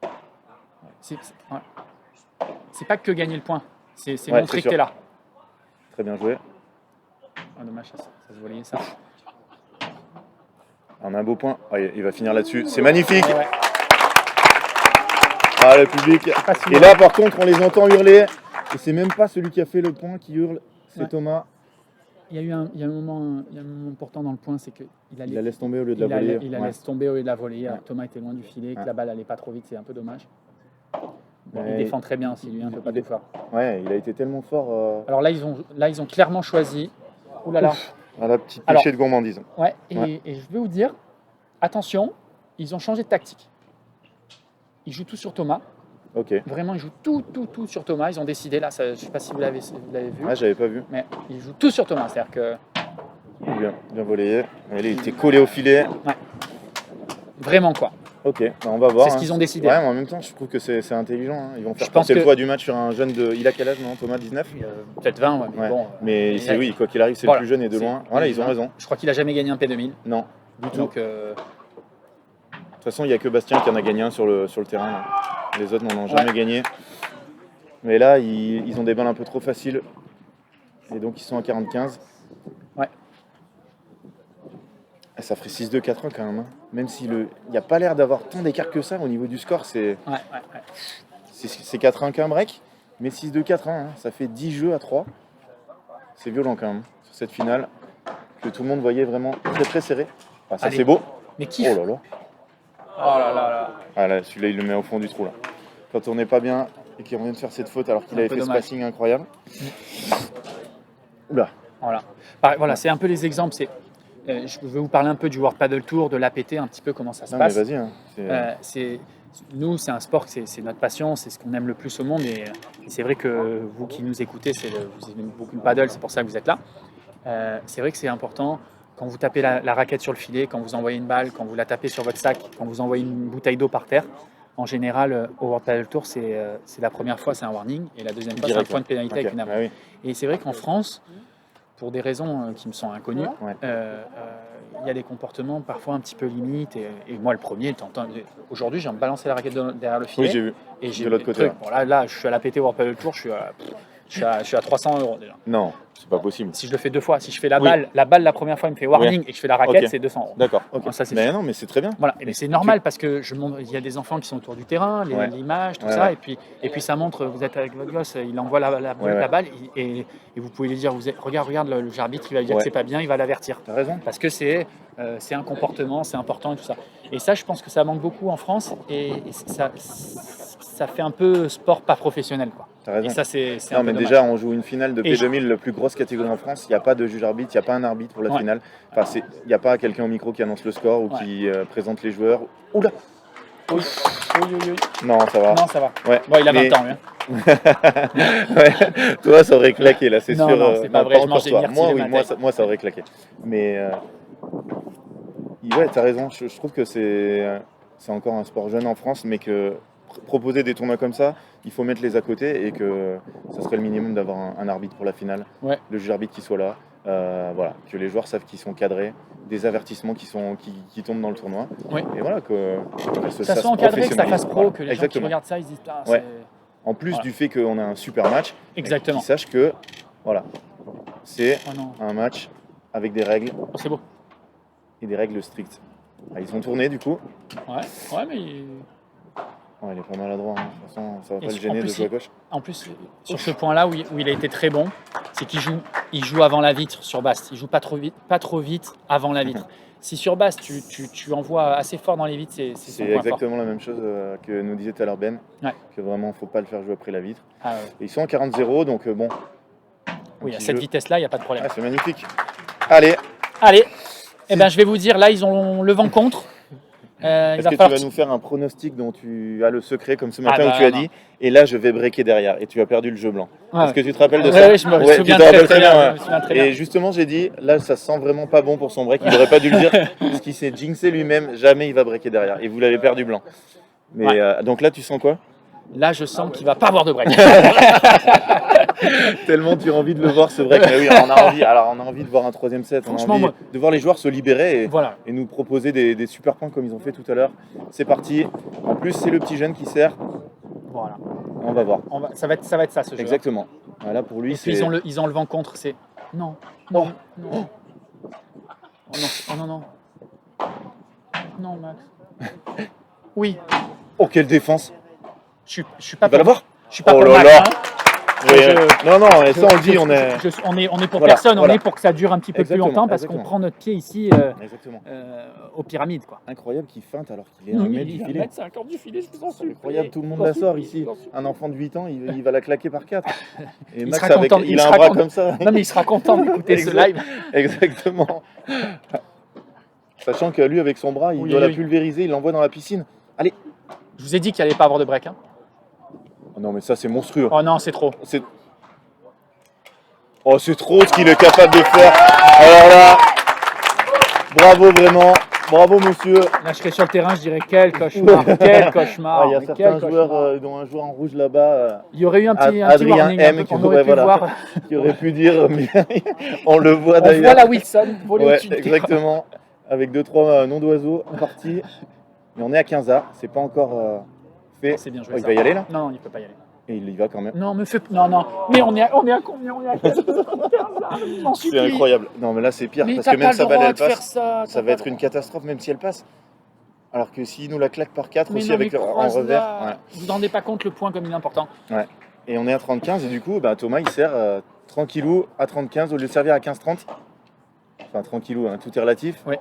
S4: Ouais. C'est pas que gagner le point. C'est
S2: Ouais,
S4: montrer
S2: c'est
S4: que tu es là.
S2: Très bien joué.
S4: Ah, dommage, ça se voyait ça.
S2: On a un beau point. Ah, il va finir là-dessus. C'est magnifique.
S4: Ouais.
S2: Ah, le public.
S4: Pas si
S2: Et là, par contre, on les entend hurler. Et c'est même pas celui qui a fait le point qui hurle, c'est
S4: Ouais.
S2: Thomas.
S4: Il y a un moment important dans le point, c'est qu'il
S2: Il la laisse tomber au lieu de la voler.
S4: il la
S2: Ouais.
S4: laisse tomber au lieu de la voler.
S2: Ouais.
S4: Thomas était loin du filet, que
S2: Ouais.
S4: la balle allait pas trop vite, c'est un peu dommage. Bon, il
S2: Ouais,
S4: défend très bien aussi, lui, un peu pas
S2: il est-
S4: tout fort.
S2: Ouais, il a été tellement fort
S4: Alors là, ils ont clairement choisi. Ouh là là.
S2: à la petite
S4: Alors-
S2: péché de gourmandise.
S4: Ouais,
S2: Ouais.
S4: et je vais vous dire, attention, ils ont changé de tactique. Ils jouent tout sur Thomas.
S2: Ok.
S4: Vraiment, ils jouent tout sur Thomas. Ils ont décidé, là, je ne sais pas si vous l'avez vu,
S2: Ah, j'avais pas vu.
S4: mais ils jouent tout sur Thomas. C'est-à-dire que,
S2: Bien volé. Il était collé au filet.
S4: vraiment, quoi.
S2: Ok, bah, on va voir.
S4: C'est ce qu'ils ont décidé.
S2: Ouais, mais en même temps, je trouve que c'est intelligent. Hein. Ils vont faire
S4: Je pense
S2: passer le
S4: que-
S2: poids du match sur un jeune de. Il a quel âge, non, Thomas, 19?
S4: Peut-être 20, ouais, mais
S2: Ouais.
S4: bon.
S2: Mais c'est
S4: ouais.
S2: oui, quoi qu'il arrive, c'est
S4: Voilà.
S2: le plus jeune et de
S4: C'est-
S2: loin. Voilà, ils ont
S4: 20.
S2: raison.
S4: Je crois qu'il a jamais gagné un P2000.
S2: Non, du tout.
S4: Donc,
S2: De toute façon, il n'y a que Bastien qui en a gagné un sur le terrain. Là. Les autres n'en ont jamais gagné. Mais là, ils ont des balles un peu trop faciles. Et donc, ils sont à 45.
S4: Ouais.
S2: Et ça ferait 6-2, 4-1 quand même. Hein. Même s'il n'y a pas l'air d'avoir tant d'écart que ça au niveau du score. C'est
S4: ouais.
S2: 4-1 qu'un break. Mais 6-2, 4-1, hein. Ça fait 10 jeux à 3. C'est violent quand même. Sur cette finale, que tout le monde voyait vraiment très très serré. Ah, ça
S4: Allez.
S2: c'est beau.
S4: Mais qui
S2: Oh là là.
S4: Oh là là là.
S2: Ah là, celui-là, il le met au fond du trou là. Quand on n'est pas bien et qu'il revient de faire cette faute alors qu'il
S4: Un
S2: avait
S4: peu
S2: fait ce
S4: dommage.
S2: passing incroyable. Oula.
S4: Voilà. Pareil, voilà, c'est un peu les exemples. Je veux vous parler un peu du World Paddle Tour, de l'APT, un petit peu comment ça se
S2: Non mais
S4: passe.
S2: vas-y. Hein.
S4: Nous, c'est un sport, c'est notre passion, c'est ce qu'on aime le plus au monde. Et c'est vrai que vous qui nous écoutez, vous aimez beaucoup le paddle, c'est pour ça que vous êtes là. C'est vrai que c'est important, quand vous tapez la raquette sur le filet, quand vous envoyez une balle, quand vous la tapez sur votre sac, quand vous envoyez une bouteille d'eau par terre, en général, au World Paddle Tour, c'est la première fois, c'est un warning, et la deuxième fois, c'est un
S2: Direct,
S4: point de pénalité avec
S2: Ok.
S4: une amende.
S2: Ah oui.
S4: Et c'est vrai qu'en France, pour des raisons qui me sont inconnues,
S2: Ouais.
S4: il y a des comportements parfois un petit peu limites. Et moi, le premier, aujourd'hui, j'ai balancé la raquette derrière le filet.
S2: Oui, j'ai vu.
S4: Et j'ai
S2: de l'autre
S4: mis le
S2: côté,
S4: truc. Bon, là, je suis à la PT World Paddle Tour, je suis à 300 € déjà.
S2: Non, c'est pas possible.
S4: Si je le fais 2 fois, si je fais la
S2: Oui.
S4: balle la première fois, il me fait warning et je fais la raquette,
S2: Ok.
S4: c'est 200 €.
S2: D'accord. ok.
S4: Ah, ça, c'est
S2: mais
S4: sûr.
S2: non, mais c'est très bien.
S4: Voilà, et c'est normal parce que il y a des enfants qui sont autour du terrain,
S2: Ouais.
S4: l'image, tout
S2: Ouais,
S4: ça,
S2: ouais.
S4: et puis ça montre, vous êtes avec votre gosse, il envoie la
S2: ouais.
S4: balle, et vous pouvez lui dire, regarde le arbitre, il va lui dire
S2: Ouais.
S4: que c'est pas bien, il va l'avertir.
S2: T'as raison.
S4: Parce que c'est un comportement, c'est important et tout ça. Et ça, je pense que ça manque beaucoup en France, et ça fait un peu sport pas professionnel, quoi.
S2: T'as raison.
S4: Et ça, c'est un
S2: Non,
S4: peu
S2: mais
S4: dommage.
S2: déjà, on joue une finale de
S4: Et
S2: P2000, la plus grosse catégorie en France. Il n'y a pas de juge arbitre, il n'y a pas un arbitre pour la
S4: Ouais.
S2: finale. Enfin, il n'y a pas quelqu'un au micro qui annonce le score ou
S4: Ouais.
S2: qui présente les joueurs. Oula.
S4: Oui.
S2: Non, ça va.
S4: Non, ça va.
S2: Ouais.
S4: Bon, il a 20
S2: Mais-
S4: ans, lui, hein.
S2: Ouais. Toi, ça aurait claqué là, c'est
S4: Non,
S2: sûr.
S4: non, c'est pas vrai, je
S2: encore
S4: mange des
S2: toi.
S4: myrtilles
S2: Moi,
S4: le
S2: oui,
S4: matin.
S2: moi, ça aurait claqué. Mais ouais, t'as raison. Je trouve que c'est encore un sport jeune en France, mais que proposer des tournois comme ça, il faut mettre les à côté et que ça serait le minimum d'avoir un arbitre pour la finale.
S4: Ouais.
S2: Le juge arbitre qui soit là. Voilà, que les joueurs savent qu'ils sont cadrés, des avertissements qui tombent dans le tournoi.
S4: Oui.
S2: Et voilà, que
S4: Ça soit encadré, que ça fasse pro,
S2: Voilà,
S4: que les gens qui
S2: exactement.
S4: regardent ça, ils se disent, ah,
S2: Ouais.
S4: c'est...
S2: En plus
S4: Voilà.
S2: du fait qu'on a un super match,
S4: Exactement.
S2: qu'ils sachent que voilà, c'est
S4: Oh non,
S2: un match avec des règles
S4: oh, c'est beau.
S2: et des règles strictes. Ah, ils sont tournés du coup.
S4: Ouais, mais
S2: Ouais, il est pas maladroit, hein. De toute façon, ça va
S4: Et
S2: pas le
S4: en
S2: gêner de
S4: plus,
S2: jouer à gauche.
S4: en plus, sur ce point-là où il a été très bon, c'est qu'il joue avant la vitre sur Bast. Il joue pas trop vite avant la vitre. Si sur Bast, tu envoies assez fort dans les vitres, c'est son
S2: C'est
S4: point fort.
S2: exactement la même chose que nous disait tout à l'heure Ben,
S4: Ouais.
S2: que vraiment faut pas le faire jouer après la vitre.
S4: Ah, ouais.
S2: Et ils sont à 40-0, donc bon.
S4: Oui, à
S2: petit
S4: cette
S2: jeu.
S4: vitesse-là, il n'y a pas de problème.
S2: Ah, c'est magnifique. Allez,
S4: Allez, ben, je vais vous dire, là, ils ont le vent contre. Il
S2: est-ce
S4: va
S2: que tu
S4: falloir...
S2: vas nous faire un pronostic dont tu as le secret, comme ce matin
S4: bah,
S2: où tu as
S4: non.
S2: dit, et là je vais breaker derrière, et tu as perdu le jeu blanc.
S4: Ouais,
S2: Est-ce que tu te rappelles de
S4: ouais,
S2: ça
S4: ouais, je me
S2: Ouais,
S4: souviens
S2: tu te
S4: très,
S2: rappelles
S4: très bien,
S2: ouais.
S4: je me souviens très bien.
S2: Et justement, j'ai dit, là ça sent vraiment pas bon pour son break, il aurait pas dû le dire, parce qu'il s'est jinxé lui-même, jamais il va breaker derrière, et vous l'avez perdu blanc. Mais
S4: Ouais.
S2: donc là, tu sens quoi?
S4: Là, je sens qu'il va pas avoir de break.
S2: Tellement tu as envie de le voir ce break. Mais oui, on a envie de voir un troisième set, on a
S4: Franchement,
S2: envie
S4: moi-
S2: de voir les joueurs se libérer et,
S4: Voilà.
S2: et nous proposer des super points comme ils ont fait tout à l'heure. C'est parti. En plus, c'est le petit jeune qui sert.
S4: Voilà.
S2: On va voir.
S4: Ça va être ça, ce jeu.
S2: Exactement. Voilà, pour lui,
S4: Et puis
S2: c'est.
S4: ils ont le vent contre, c'est... Non, non, non. Oh non, oh non, non. Non, Max. Oui,
S2: Oh, quelle défense!
S4: je suis pas
S2: Tu vas la
S4: pour...
S2: voir?
S4: Je suis pas
S2: Oh
S4: pour
S2: là
S4: Max,
S2: là.
S4: hein.
S2: Oui,
S4: Je-
S2: non, non, et ça on le dit, on est.
S4: on est pour
S2: Voilà,
S4: personne,
S2: voilà.
S4: on est pour que ça dure un petit peu
S2: Exactement,
S4: plus longtemps parce qu'on
S2: exactement.
S4: prend notre pied ici
S2: Exactement.
S4: aux pyramides, quoi.
S2: Incroyable qu'il feinte alors qu'il est un mètre du filet.
S4: 1m50 du filet, je vous en supplie.
S2: Incroyable, tout le monde
S4: Je vous en
S2: la sort
S4: supplie,
S2: ici.
S4: je vous en supplie.
S2: Un enfant de 8 ans, il va la claquer par 4. Et
S4: Il
S2: Max,
S4: sera
S2: avec,
S4: content,
S2: il
S4: il
S2: a un
S4: sera
S2: bras
S4: content.
S2: comme ça.
S4: Non, mais il sera content d'écouter ce
S2: Exact.
S4: live.
S2: Exactement. Sachant que lui, avec son bras, il
S4: Oui,
S2: doit
S4: oui.
S2: la pulvériser, il l'envoie dans la piscine. Allez.
S4: Je vous ai dit qu'il allait pas avoir de break. Hein.
S2: Oh non, mais ça, c'est monstrueux.
S4: Oh non, c'est trop.
S2: C'est... Oh, c'est trop ce qu'il est capable de faire. Alors là, bravo vraiment. Bravo, monsieur.
S4: Là, je serais sur le terrain, je dirais quel cauchemar, quel cauchemar.
S2: Il y a
S4: mais
S2: certains
S4: quel
S2: joueurs,
S4: cauchemar.
S2: dont un joueur en rouge là-bas,
S4: Il y aurait eu un petit
S2: Adrien
S4: warning,
S2: M,
S4: qu'on
S2: qui
S4: aurait pu
S2: voilà,
S4: voir.
S2: qui aurait pu dire, mais on le voit
S4: On voit
S2: d'ailleurs.
S4: la Wilson voler
S2: Ouais,
S4: au-dessus du terrain.
S2: exactement. Avec 2-3 noms d'oiseaux partis. Mais on est à 15 a c'est pas encore fait.
S4: C'est bien joué.
S2: Oh, il
S4: ça.
S2: va y aller là
S4: Non, non, il peut pas y aller.
S2: Et il y va quand même.
S4: Non, non, non. Mais on est à combien? On est à 15 M'en
S2: C'est
S4: supplie.
S2: incroyable. Non, mais là c'est pire
S4: Mais
S2: parce
S4: t'as
S2: que
S4: pas
S2: même
S4: le
S2: sa balle
S4: droit
S2: elle
S4: de faire
S2: passe.
S4: ça.
S2: Ça va être une catastrophe même si elle passe. Alors que s'il nous la claque par 4
S4: Mais
S2: aussi
S4: non,
S2: avec
S4: mais
S2: en
S4: croise-la.
S2: revers.
S4: Vous vous rendez pas compte le point comme il est important.
S2: Ouais. Et on est à 30-15 et du coup Thomas il sert tranquillou à 30-15 au lieu de servir à 15-30. Enfin tranquillou, hein, tout est relatif.
S4: Ouais.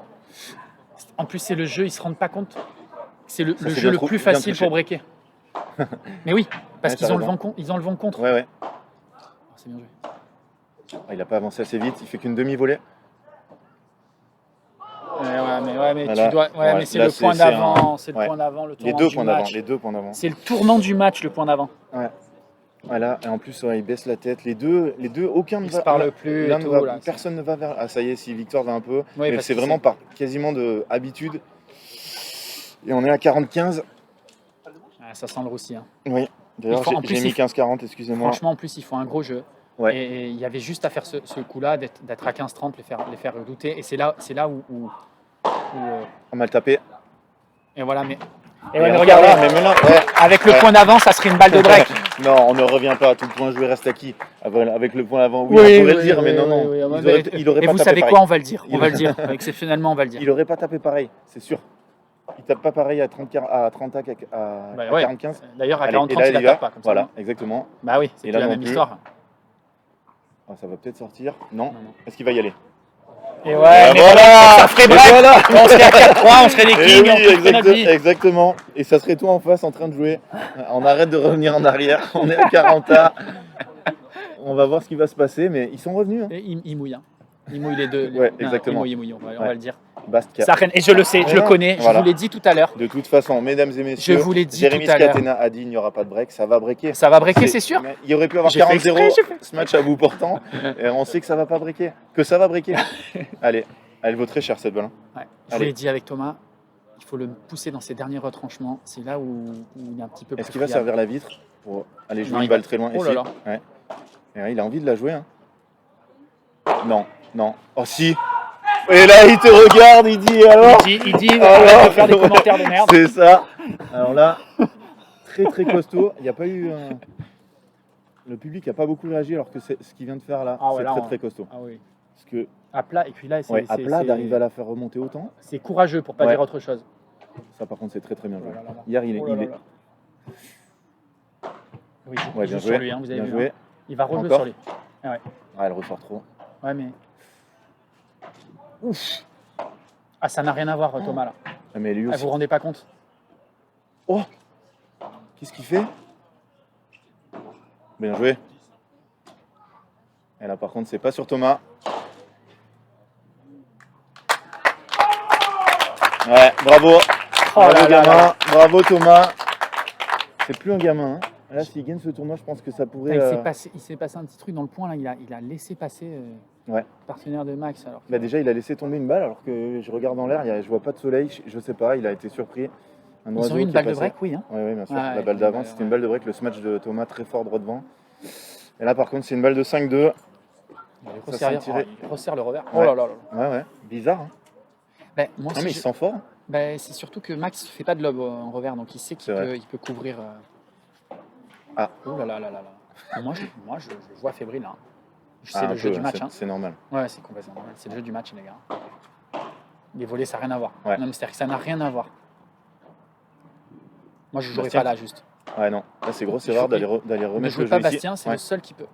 S4: En plus, c'est le jeu, ils se rendent pas compte. C'est le
S2: Ça, c'est
S4: jeu
S2: bien
S4: le
S2: trou-
S4: plus
S2: bien
S4: facile
S2: touché.
S4: pour breaker. Mais oui, parce
S2: Ouais,
S4: qu'ils
S2: t'as
S4: ont le
S2: raison.
S4: vent contre.
S2: Ouais, ouais.
S4: C'est bien joué.
S2: Ah, il a pas avancé assez vite, il fait qu'une demi-volée.
S4: Ouais, mais
S2: Voilà.
S4: tu dois. Ouais,
S2: Ouais,
S4: mais c'est
S2: là,
S4: le point
S2: c'est
S4: d'avant. C'est le
S2: ouais.
S4: point d'avant, le
S2: Les
S4: tournant
S2: deux
S4: du
S2: points d'avant,
S4: match.
S2: les deux points d'avant.
S4: C'est le tournant du match, le point d'avant.
S2: Voilà, et en plus il baisse la tête. Les deux, aucun ne
S4: Ils
S2: va.
S4: se parlent plus
S2: l'un
S4: et
S2: ne
S4: tout,
S2: va-
S4: là,
S2: personne ne va vers. Ah ça y est, si Victor va un peu.
S4: Oui,
S2: Mais
S4: parce
S2: c'est
S4: que
S2: vraiment par quasiment de habitude. Et on est à 40-15.
S4: Ça sent le roussi. Hein.
S2: Oui. D'ailleurs
S4: Il faut- en
S2: j'ai
S4: plus,
S2: mis
S4: il-
S2: 15-40, excusez-moi.
S4: Franchement, en plus, ils font un gros jeu.
S2: Ouais.
S4: Et il y avait juste à faire ce coup-là, d'être à 15-30, les faire douter. Et c'est là où,
S2: On mal tapé.
S4: et voilà, mais.
S2: Et
S4: mais
S2: encore
S4: regardez,
S2: là, mais maintenant, ouais.
S4: avec le
S2: Ouais.
S4: point d'avant, ça serait une balle de break.
S2: Non, on ne revient pas à tout point joué reste acquis. Avec le point avant, oui, on pourrait le dire, mais non, non. Il aurait
S4: Et
S2: pas
S4: vous
S2: tapé
S4: savez
S2: pareil.
S4: quoi, on va le dire. On
S2: Il-
S4: va le dire. Exceptionnellement, on va le dire.
S2: Il aurait pas tapé pareil, c'est sûr. Il tape pas pareil à 30 à 30 à
S4: Bah ouais.
S2: 45.
S4: D'ailleurs, à
S2: Allez,
S4: 40-30,
S2: et là,
S4: il
S2: il y
S4: la
S2: va.
S4: tape pas. Comme ça,
S2: Voilà,
S4: non
S2: exactement.
S4: Bah oui, c'est
S2: Et
S4: plus
S2: là
S4: la
S2: non
S4: même
S2: plus.
S4: histoire.
S2: Ah, ça va peut-être sortir. Non.
S4: Non, non.
S2: Est-ce qu'il va y aller?
S4: Et ouais,
S2: Ah,
S4: mais
S2: voilà.
S4: ça ferait
S2: Et
S4: break.
S2: voilà.
S4: On serait à 4-3, on serait des
S2: Eh
S4: kings,
S2: oui,
S4: on ferait notre vie.
S2: exactement. Et ça serait toi en face en train de jouer. On arrête de revenir en arrière. On est à 40 A. On va voir ce qui va se passer, mais ils sont revenus. Hein.
S4: Et il mouille. Hein. Il mouille les deux.
S2: Ouais,
S4: Non,
S2: exactement.
S4: Il mouille, on va
S2: Ouais.
S4: le dire.
S2: Bastia.
S4: Ça reine. Et je le sais, je le connais,
S2: Voilà.
S4: je vous l'ai dit tout à l'heure.
S2: De toute façon, mesdames et messieurs,
S4: Je vous l'ai dit
S2: Jérémy
S4: tout à l'heure.
S2: Scatena a dit il n'y aura pas de break, ça va breaker.
S4: Ça va breaker, c'est sûr.
S2: Mais il aurait pu avoir
S4: J'ai fait
S2: 40-0
S4: exprès, j'ai fait
S2: ce match à bout portant. Et on sait que ça va pas breaker. Que ça va breaker. Allez, elle vaut très cher cette balle. Hein.
S4: Ouais. Je vous
S2: Allez.
S4: l'ai dit avec Thomas, il faut le pousser dans ses derniers retranchements. C'est là où il est un petit peu plus.
S2: Est-ce qu'il va
S4: friable.
S2: servir la vitre pour aller jouer
S4: Non,
S2: une
S4: il va-
S2: balle très loin
S4: Oh là
S2: ici
S4: là.
S2: Ouais. Et là, il a envie de la jouer. Hein. Non, non. Oh si. Et là, il te regarde, il dit alors.
S4: Il dit
S2: Alors,
S4: arrête de faire des commentaires de merde.
S2: C'est ça. Alors là, très très costaud. Il n'y a pas eu. Le public n'a pas beaucoup réagi alors que ce qu'il vient de faire là,
S4: Ah ouais,
S2: c'est
S4: là,
S2: très
S4: on-
S2: très costaud.
S4: Ah oui.
S2: Parce que
S4: À plat, et puis là,
S2: ouais, à plat d'arriver à la faire remonter autant,
S4: c'est courageux pour pas
S2: Ouais.
S4: dire autre chose.
S2: ça par contre c'est très très bien joué.
S4: Oh là là là.
S2: Hier il est.
S4: Oh là
S2: il
S4: là
S2: est-
S4: là. Oui, il
S2: Ouais,
S4: joue
S2: bien
S4: sur
S2: joué.
S4: lui, hein, vous avez
S2: Bien
S4: vu.
S2: joué.
S4: Hein. Il va rejouer
S2: Encore
S4: sur lui.
S2: Ah, elle ressort trop.
S4: Ouais, mais. Ouf. Ah, ça n'a rien à voir, Thomas, là.
S2: Ah, mais lui
S4: Ah,
S2: aussi.
S4: vous vous rendez pas compte?
S2: Oh, qu'est-ce qu'il fait? Bien joué. Et là par contre c'est pas sur Thomas. Ouais, bravo.
S4: Oh
S2: Bravo
S4: là là
S2: gamin.
S4: là.
S2: Bravo Thomas. C'est plus un gamin. Hein. Là s'il gagne ce tournoi, je pense que ça pourrait.
S4: Il s'est passé un petit truc dans le point, là. Il a laissé passer
S2: Ouais.
S4: le partenaire de Max. Alors.
S2: Bah déjà il a laissé tomber une balle alors que je regarde en l'air, je vois pas de soleil, je sais pas, il a été surpris. Un
S4: Ils
S2: oiseau
S4: ont eu une
S2: qui
S4: balle
S2: est
S4: de
S2: passé.
S4: break, oui. Hein.
S2: Oui, bien sûr.
S4: Ouais,
S2: la balle d'avant,
S4: ouais.
S2: c'était une balle de break. Le smash de Thomas très fort droit devant. Et là, par contre, c'est une balle de 5-2.
S4: Il
S2: Ça s'est tiré.
S4: resserre le revers.
S2: Ouais.
S4: Oh là là là.
S2: Ouais, ouais. Bizarre. Hein.
S4: Ben, moi,
S2: Non,
S4: si
S2: mais
S4: je-
S2: il se sent fort.
S4: ben, c'est surtout que Max ne fait pas de lob en revers, donc il sait qu'il
S2: C'est vrai.
S4: peut couvrir.
S2: Ah.
S4: Oh là là là là là. Moi, je le vois fébrile. Hein. C'est
S2: Ah,
S4: le
S2: un
S4: jeu
S2: peu,
S4: du match.
S2: c'est-
S4: Hein.
S2: C'est normal.
S4: Ouais, c'est complètement normal. C'est le jeu du match, les gars. Les volets, ça n'a rien à voir.
S2: Ouais.
S4: Non, mais c'est-à-dire que ça n'a rien à voir. Moi, je ne jouerai
S2: Bastien.
S4: pas là, juste.
S2: Ouais, non. Là, c'est gros, c'est
S4: Il
S2: rare
S4: faut-
S2: d'aller
S4: Ne
S2: remettre
S4: jouez
S2: le
S4: pas
S2: jeu ici.
S4: Bastien, c'est
S2: Ouais.
S4: le seul qui peut.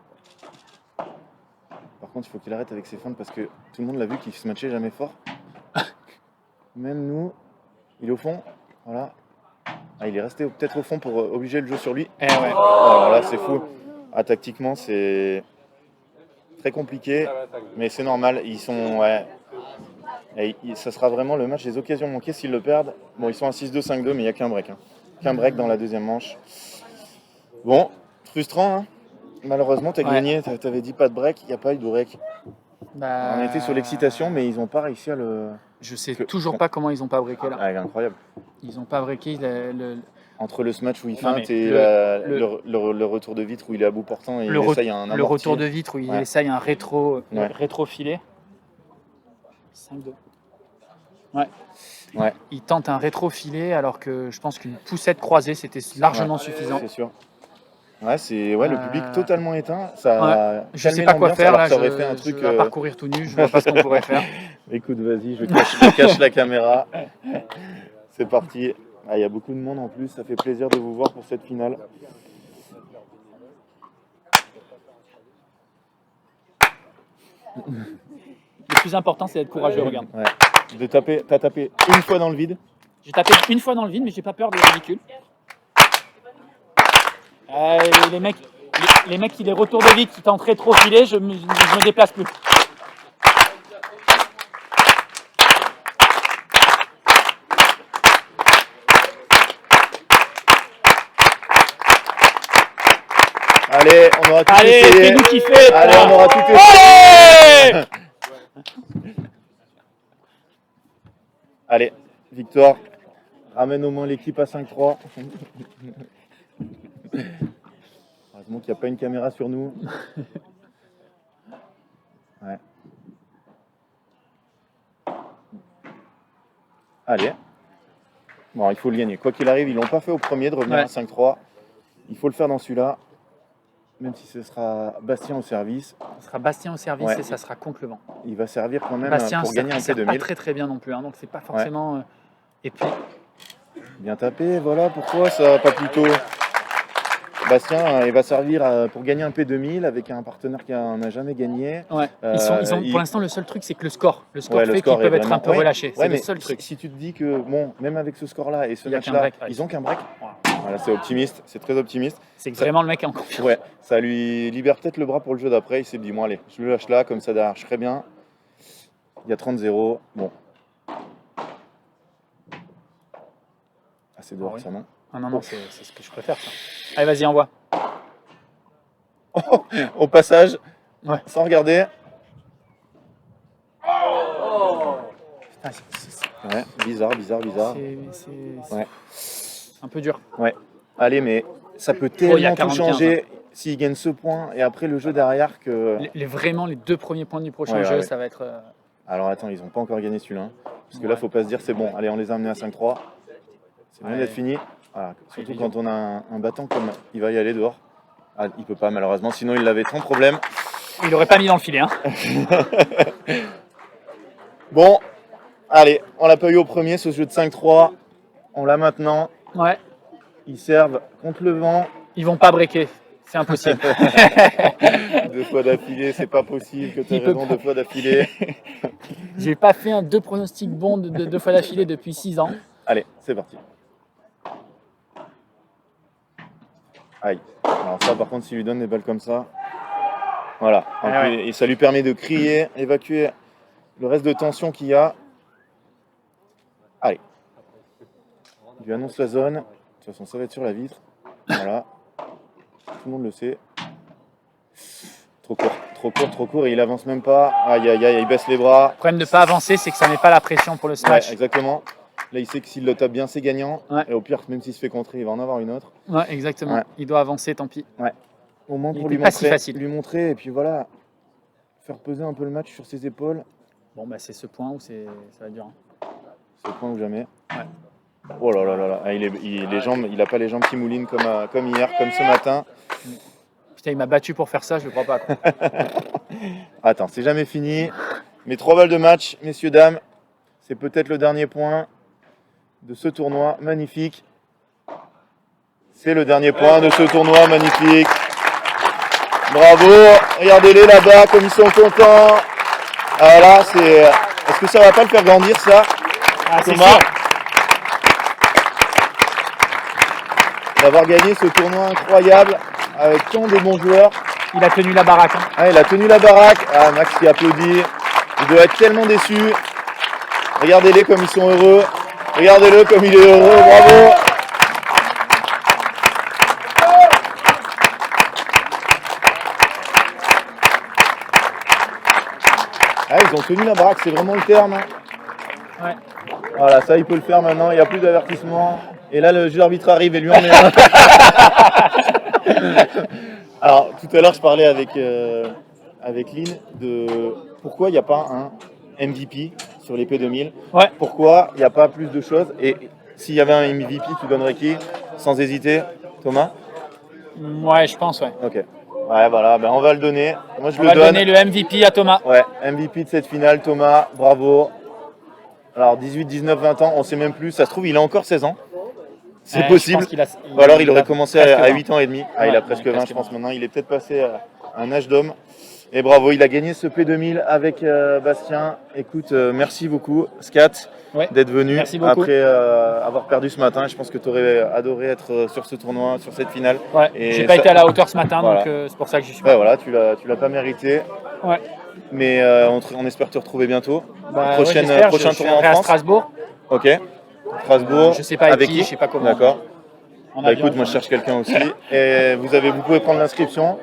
S2: Par contre, il faut qu'il arrête avec ses feintes parce que tout le monde l'a vu qu'il se matchait jamais fort. Même nous, il est au fond. Voilà. Ah, il est resté peut-être au fond pour obliger le jeu sur lui.
S4: Eh ouais.
S2: Alors là, c'est fou. Ah, tactiquement, c'est très compliqué, mais c'est normal. Ils sont. Ouais. Et ça sera vraiment le match des occasions manquées s'ils le perdent. Bon, ils sont à 6-2, 5-2, mais il n'y a qu'un break. Hein. Qu'un break dans la deuxième manche. Bon, frustrant. Hein. Malheureusement, tu as
S4: Ouais.
S2: gagné. Tu avais dit pas de break, il n'y a pas eu de break.
S4: Bah,
S2: On était sur l'excitation, mais ils n'ont pas réussi à le.
S4: Je sais
S2: que-
S4: toujours pas comment ils ont pas breaké là.
S2: Ah, incroyable.
S4: Ils ont pas breaké.
S2: Entre le smash où il
S4: Non,
S2: feinte
S4: mais
S2: et le retour de vitre où il est à bout portant et il essaye un amorti.
S4: le retour de vitre où il
S2: Ouais.
S4: essaye un
S2: Ouais.
S4: rétro filet. 5-2. Ouais.
S2: Ouais.
S4: Il tente un rétro filet alors que je pense qu'une poussette croisée c'était largement suffisant.
S2: C'est sûr. Ouais, le public totalement éteint. Ça a
S4: Je sais
S2: calmé
S4: pas quoi
S2: l'ambiance,
S4: faire
S2: alors
S4: là.
S2: que ça
S4: Je,
S2: aurait fait un
S4: je
S2: truc.
S4: vais parcourir tout nu. Je vois pas ce qu'on pourrait faire.
S2: Écoute, vas-y, je cache la caméra. C'est parti. Ah, il y a beaucoup de monde en plus. Ça fait plaisir de vous voir pour cette finale.
S4: Le plus important c'est d'être courageux. Regarde.
S2: Ouais. T'as tapé une fois dans le vide.
S4: J'ai tapé une fois dans le vide mais j'ai pas peur des ridicules. Les mecs qui les retours de vide qui tentent rétro filet, je me déplace plus.
S2: Allez, on aura tout
S4: Allez,
S2: essayé.
S4: fais-nous kiffer.
S2: Allez, on aura tout essayé.
S4: Allez
S2: Allez, victoire. Ramène au moins l'équipe à 5-3. Heureusement qu'il n'y a pas une caméra sur nous. Ouais. Allez. Bon, il faut le gagner. Quoi qu'il arrive, ils l'ont pas fait au premier de revenir
S4: Ouais.
S2: à 5-3. Il faut le faire dans celui-là. Même si ce sera Bastien au service,
S4: Ce sera Bastien au service
S2: Ouais.
S4: et ça sera contre le vent.
S2: il va servir quand même
S4: Bastien,
S2: pour gagner un
S4: sert pas
S2: P2000.
S4: très très bien non plus, hein, donc c'est pas forcément. Et puis,
S2: Bien tapé, voilà pourquoi ça pas plus tôt. Bastien, il va servir pour gagner un P2000 avec un partenaire qui n'en a jamais gagné.
S4: ouais. Pour l'instant, le seul truc, c'est que le score
S2: Ouais,
S4: fait
S2: le
S4: qu'ils
S2: score
S4: peuvent
S2: est
S4: être un
S2: vraiment-
S4: peu
S2: ouais.
S4: relâchés. C'est
S2: Ouais,
S4: le
S2: mais
S4: seul truc.
S2: si tu te dis que, bon, même avec ce score-là et ce
S4: Il y a qu'un
S2: match-là,
S4: break, ouais.
S2: ils ont qu'un break.
S4: Voilà.
S2: Voilà, c'est optimiste, c'est très optimiste.
S4: C'est que vraiment le mec est en confiance.
S2: Ouais, ça lui libère peut-être le bras pour le jeu d'après. Il s'est dit, bon, allez, je le lâche là, comme ça derrière, je serai bien. Il y a 30-0. Bon. Ah, c'est dehors,
S4: Ah oui.
S2: ça, non?
S4: Ah non, c'est ce que je préfère. Ça. Allez, vas-y, envoie.
S2: Au passage,
S4: Ouais.
S2: sans regarder.
S4: Putain,
S2: Ouais, bizarre.
S4: c'est
S2: Ouais.
S4: un peu dur.
S2: Allez, mais ça peut
S4: Oh, il y a
S2: tellement tout
S4: 45,
S2: changer s'il gagne ce point et après le jeu derrière que.
S4: Vraiment, les 2 premiers points du prochain
S2: Ouais,
S4: jeu,
S2: ouais.
S4: ça va être.
S2: Alors attends, ils n'ont pas encore gagné celui-là. Hein. Parce que
S4: Ouais.
S2: là, faut pas se dire c'est bon, allez, on les a amenés à 5-3. C'est bien
S4: Ouais.
S2: d'être fini. Voilà. Surtout
S4: Ouais,
S2: quand on a un battant comme il va y aller dehors. Ah, il peut pas malheureusement, sinon il l'avait sans problème.
S4: Il aurait pas mis dans le filet. Hein.
S2: Bon, allez, on l'a pas eu au premier, ce jeu de 5-3. On l'a maintenant.
S4: Ouais.
S2: Ils servent contre le vent.
S4: Ils vont pas breaker. C'est impossible.
S2: 2 fois d'affilée, c'est pas possible que tu aies
S4: Il peut
S2: raison
S4: pas.
S2: 2 fois d'affilée.
S4: J'ai pas fait un 2 pronostics bons de 2 fois d'affilée depuis 6 ans.
S2: Allez, c'est parti. Aïe. Alors ça, par contre, s'il lui donne des balles comme ça, voilà.
S4: Ah ouais.
S2: Et ça lui permet de crier, évacuer le reste de tension qu'il y a. Allez. Il lui annonce la zone. De toute façon, ça va être sur la vitre. Voilà. Tout le monde le sait. Trop court. Et il avance même pas. Aïe, il baisse les bras.
S4: Le problème de ne pas avancer, c'est que ça met pas la pression pour le
S2: Ouais,
S4: smash.
S2: exactement. Là, il sait que s'il le tape bien, c'est gagnant.
S4: Ouais.
S2: Et au pire, même s'il se fait contrer, il va en avoir une autre.
S4: Ouais, exactement.
S2: Ouais.
S4: Il doit avancer, tant pis.
S2: Au moins
S4: Il
S2: pour
S4: était
S2: lui
S4: pas si
S2: montrer,
S4: facile.
S2: lui montrer, et puis voilà, faire peser un peu le match sur ses épaules.
S4: Bon, bah, c'est ce point où ça va être dur. Hein.
S2: C'est le point ou jamais.
S4: Ouais.
S2: Oh là là là là. Ah, les jambes, il a pas les jambes qui moulinent comme hier, comme ce matin.
S4: Putain, il m'a battu pour faire ça, je le crois pas. Quoi.
S2: Attends, c'est jamais fini. Mais 3 balles de match, messieurs, dames. C'est peut-être le dernier point de ce tournoi magnifique. C'est le dernier point de ce tournoi magnifique. Bravo, regardez-les là-bas comme ils sont contents. Ah là, est-ce que ça va pas le faire grandir ça,
S4: Ah, c'est
S2: Thomas,
S4: sûr.
S2: d'avoir gagné ce tournoi incroyable avec tant de bons joueurs.
S4: Il a tenu la baraque. Hein.
S2: Ah, il a tenu la baraque. Ah, Max qui applaudit. Il doit être tellement déçu. Regardez-les comme ils sont heureux. Regardez-le comme il est heureux. Bravo. Ah, ils ont tenu la baraque, c'est vraiment le terme.
S4: Ouais.
S2: Voilà, ça il peut le faire maintenant, il n'y a plus d'avertissement. Et là le juge d'arbitre arrive et lui en met un. Alors tout à l'heure je parlais avec Lynn de pourquoi il n'y a pas un MVP sur l'épée 2000.
S4: Ouais.
S2: Pourquoi il n'y a pas plus de choses. Et s'il y avait un MVP, tu donnerais qui? Sans hésiter, Thomas?
S4: Ouais, je pense, ouais.
S2: Ok. Ouais, voilà, ben on va le donner. Moi je
S4: On
S2: le
S4: va
S2: donne.
S4: donner le MVP à Thomas.
S2: Ouais, MVP de cette finale, Thomas, bravo. Alors 18, 19, 20 ans, on sait même plus. Ça se trouve, il a encore 16 ans. C'est
S4: Je
S2: possible.
S4: pense qu'il a-
S2: Ou alors il
S4: a
S2: aurait commencé
S4: presque
S2: à
S4: 20.
S2: 8 ans et demi. Ah, il
S4: Ouais,
S2: a presque
S4: ouais,
S2: 20,
S4: presque
S2: je pense
S4: 20.
S2: maintenant. Il est peut-être passé à un âge d'homme. Et bravo, il a gagné ce P2000 avec Bastien. Écoute, merci beaucoup, Scat,
S4: Ouais.
S2: d'être venu
S4: Merci beaucoup.
S2: après avoir perdu ce matin. Je pense que tu aurais adoré être sur ce tournoi, sur cette finale.
S4: Ouais,
S2: Et
S4: j'ai pas
S2: ça-
S4: été à la hauteur ce matin,
S2: Voilà.
S4: donc c'est pour ça que je suis
S2: Ouais,
S4: pas.
S2: voilà, tu l'as pas mérité.
S4: Ouais.
S2: Mais on espère te retrouver bientôt.
S4: Bah,
S2: Prochain
S4: j'espère,
S2: tournoi
S4: je
S2: en
S4: viendrai à
S2: France.
S4: Strasbourg.
S2: Ok. Strasbourg.
S4: Je sais pas
S2: avec
S4: qui, je sais pas comment.
S2: D'accord.
S4: En
S2: Bah
S4: avion,
S2: écoute, moi je
S4: enfin.
S2: cherche quelqu'un aussi. Et vous pouvez prendre l'inscription.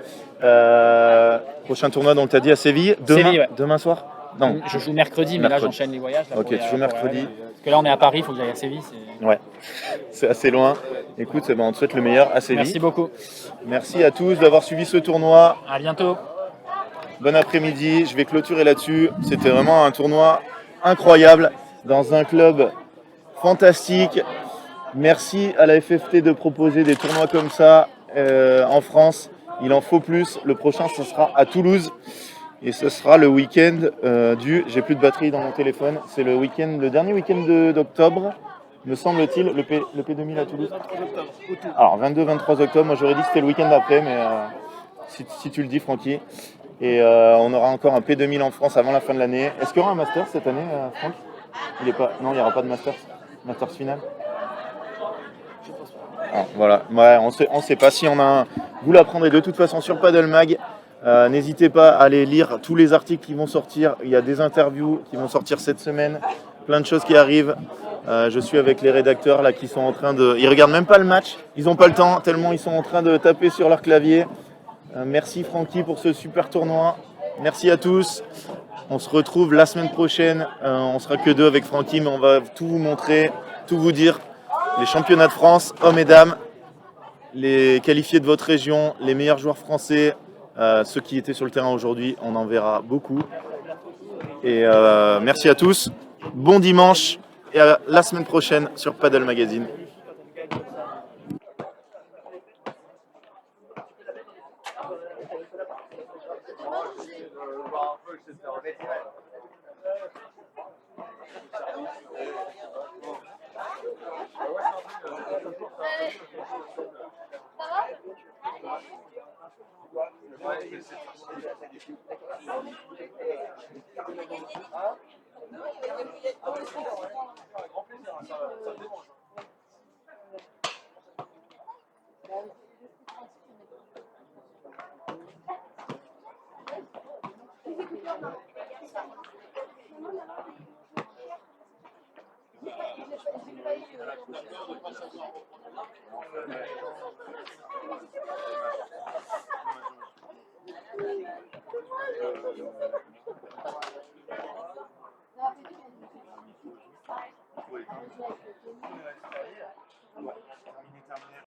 S2: Prochain tournoi, donc tu as dit à Séville. Demain,
S4: Séville, ouais.
S2: demain soir? Non.
S4: Je joue mercredi, mais là
S2: Mercredi.
S4: j'enchaîne les voyages. Là,
S2: Ok,
S4: pour les-
S2: tu joues
S4: pour
S2: mercredi.
S4: les- Parce que là on est à Paris, il faut que j'aille à Séville.
S2: Ouais, c'est assez loin. Écoute, eh ben, on te souhaite le meilleur à Séville.
S4: Merci beaucoup.
S2: Merci à tous d'avoir suivi ce tournoi.
S4: À bientôt.
S2: Bon après-midi, je vais clôturer là-dessus. C'était vraiment un tournoi incroyable dans un club fantastique. Merci à la FFT de proposer des tournois comme ça en France. Il en faut plus. Le prochain, ce sera à Toulouse. Et ce sera le week-end j'ai plus de batterie dans mon téléphone. C'est le dernier week-end d'octobre, me semble-t-il, le P2000 à Toulouse. Alors 22-23 octobre, moi j'aurais dit que c'était le week-end d'après, mais si tu le dis, Francky. Et on aura encore un P2000 en France avant la fin de l'année. Est-ce qu'il y aura un Masters cette année, Franck? Non, il n'y aura pas de Masters final. Ah, voilà, ouais, on sait pas si on a un. Vous l'apprendrez de toute façon sur Paddle Mag. N'hésitez pas à aller lire tous les articles qui vont sortir. Il y a des interviews qui vont sortir cette semaine, plein de choses qui arrivent. Je suis avec les rédacteurs là qui sont en train de. Ils regardent même pas le match, ils n'ont pas le temps tellement ils sont en train de taper sur leur clavier. Merci Francky pour ce super tournoi. Merci à tous. On se retrouve la semaine prochaine. On sera que deux avec Francky, mais on va tout vous montrer, tout vous dire. Les championnats de France, hommes et dames, les qualifiés de votre région, les meilleurs joueurs français, ceux qui étaient sur le terrain aujourd'hui, on en verra beaucoup. Et merci à tous, bon dimanche et à la semaine prochaine sur Paddle Magazine.
S5: Ça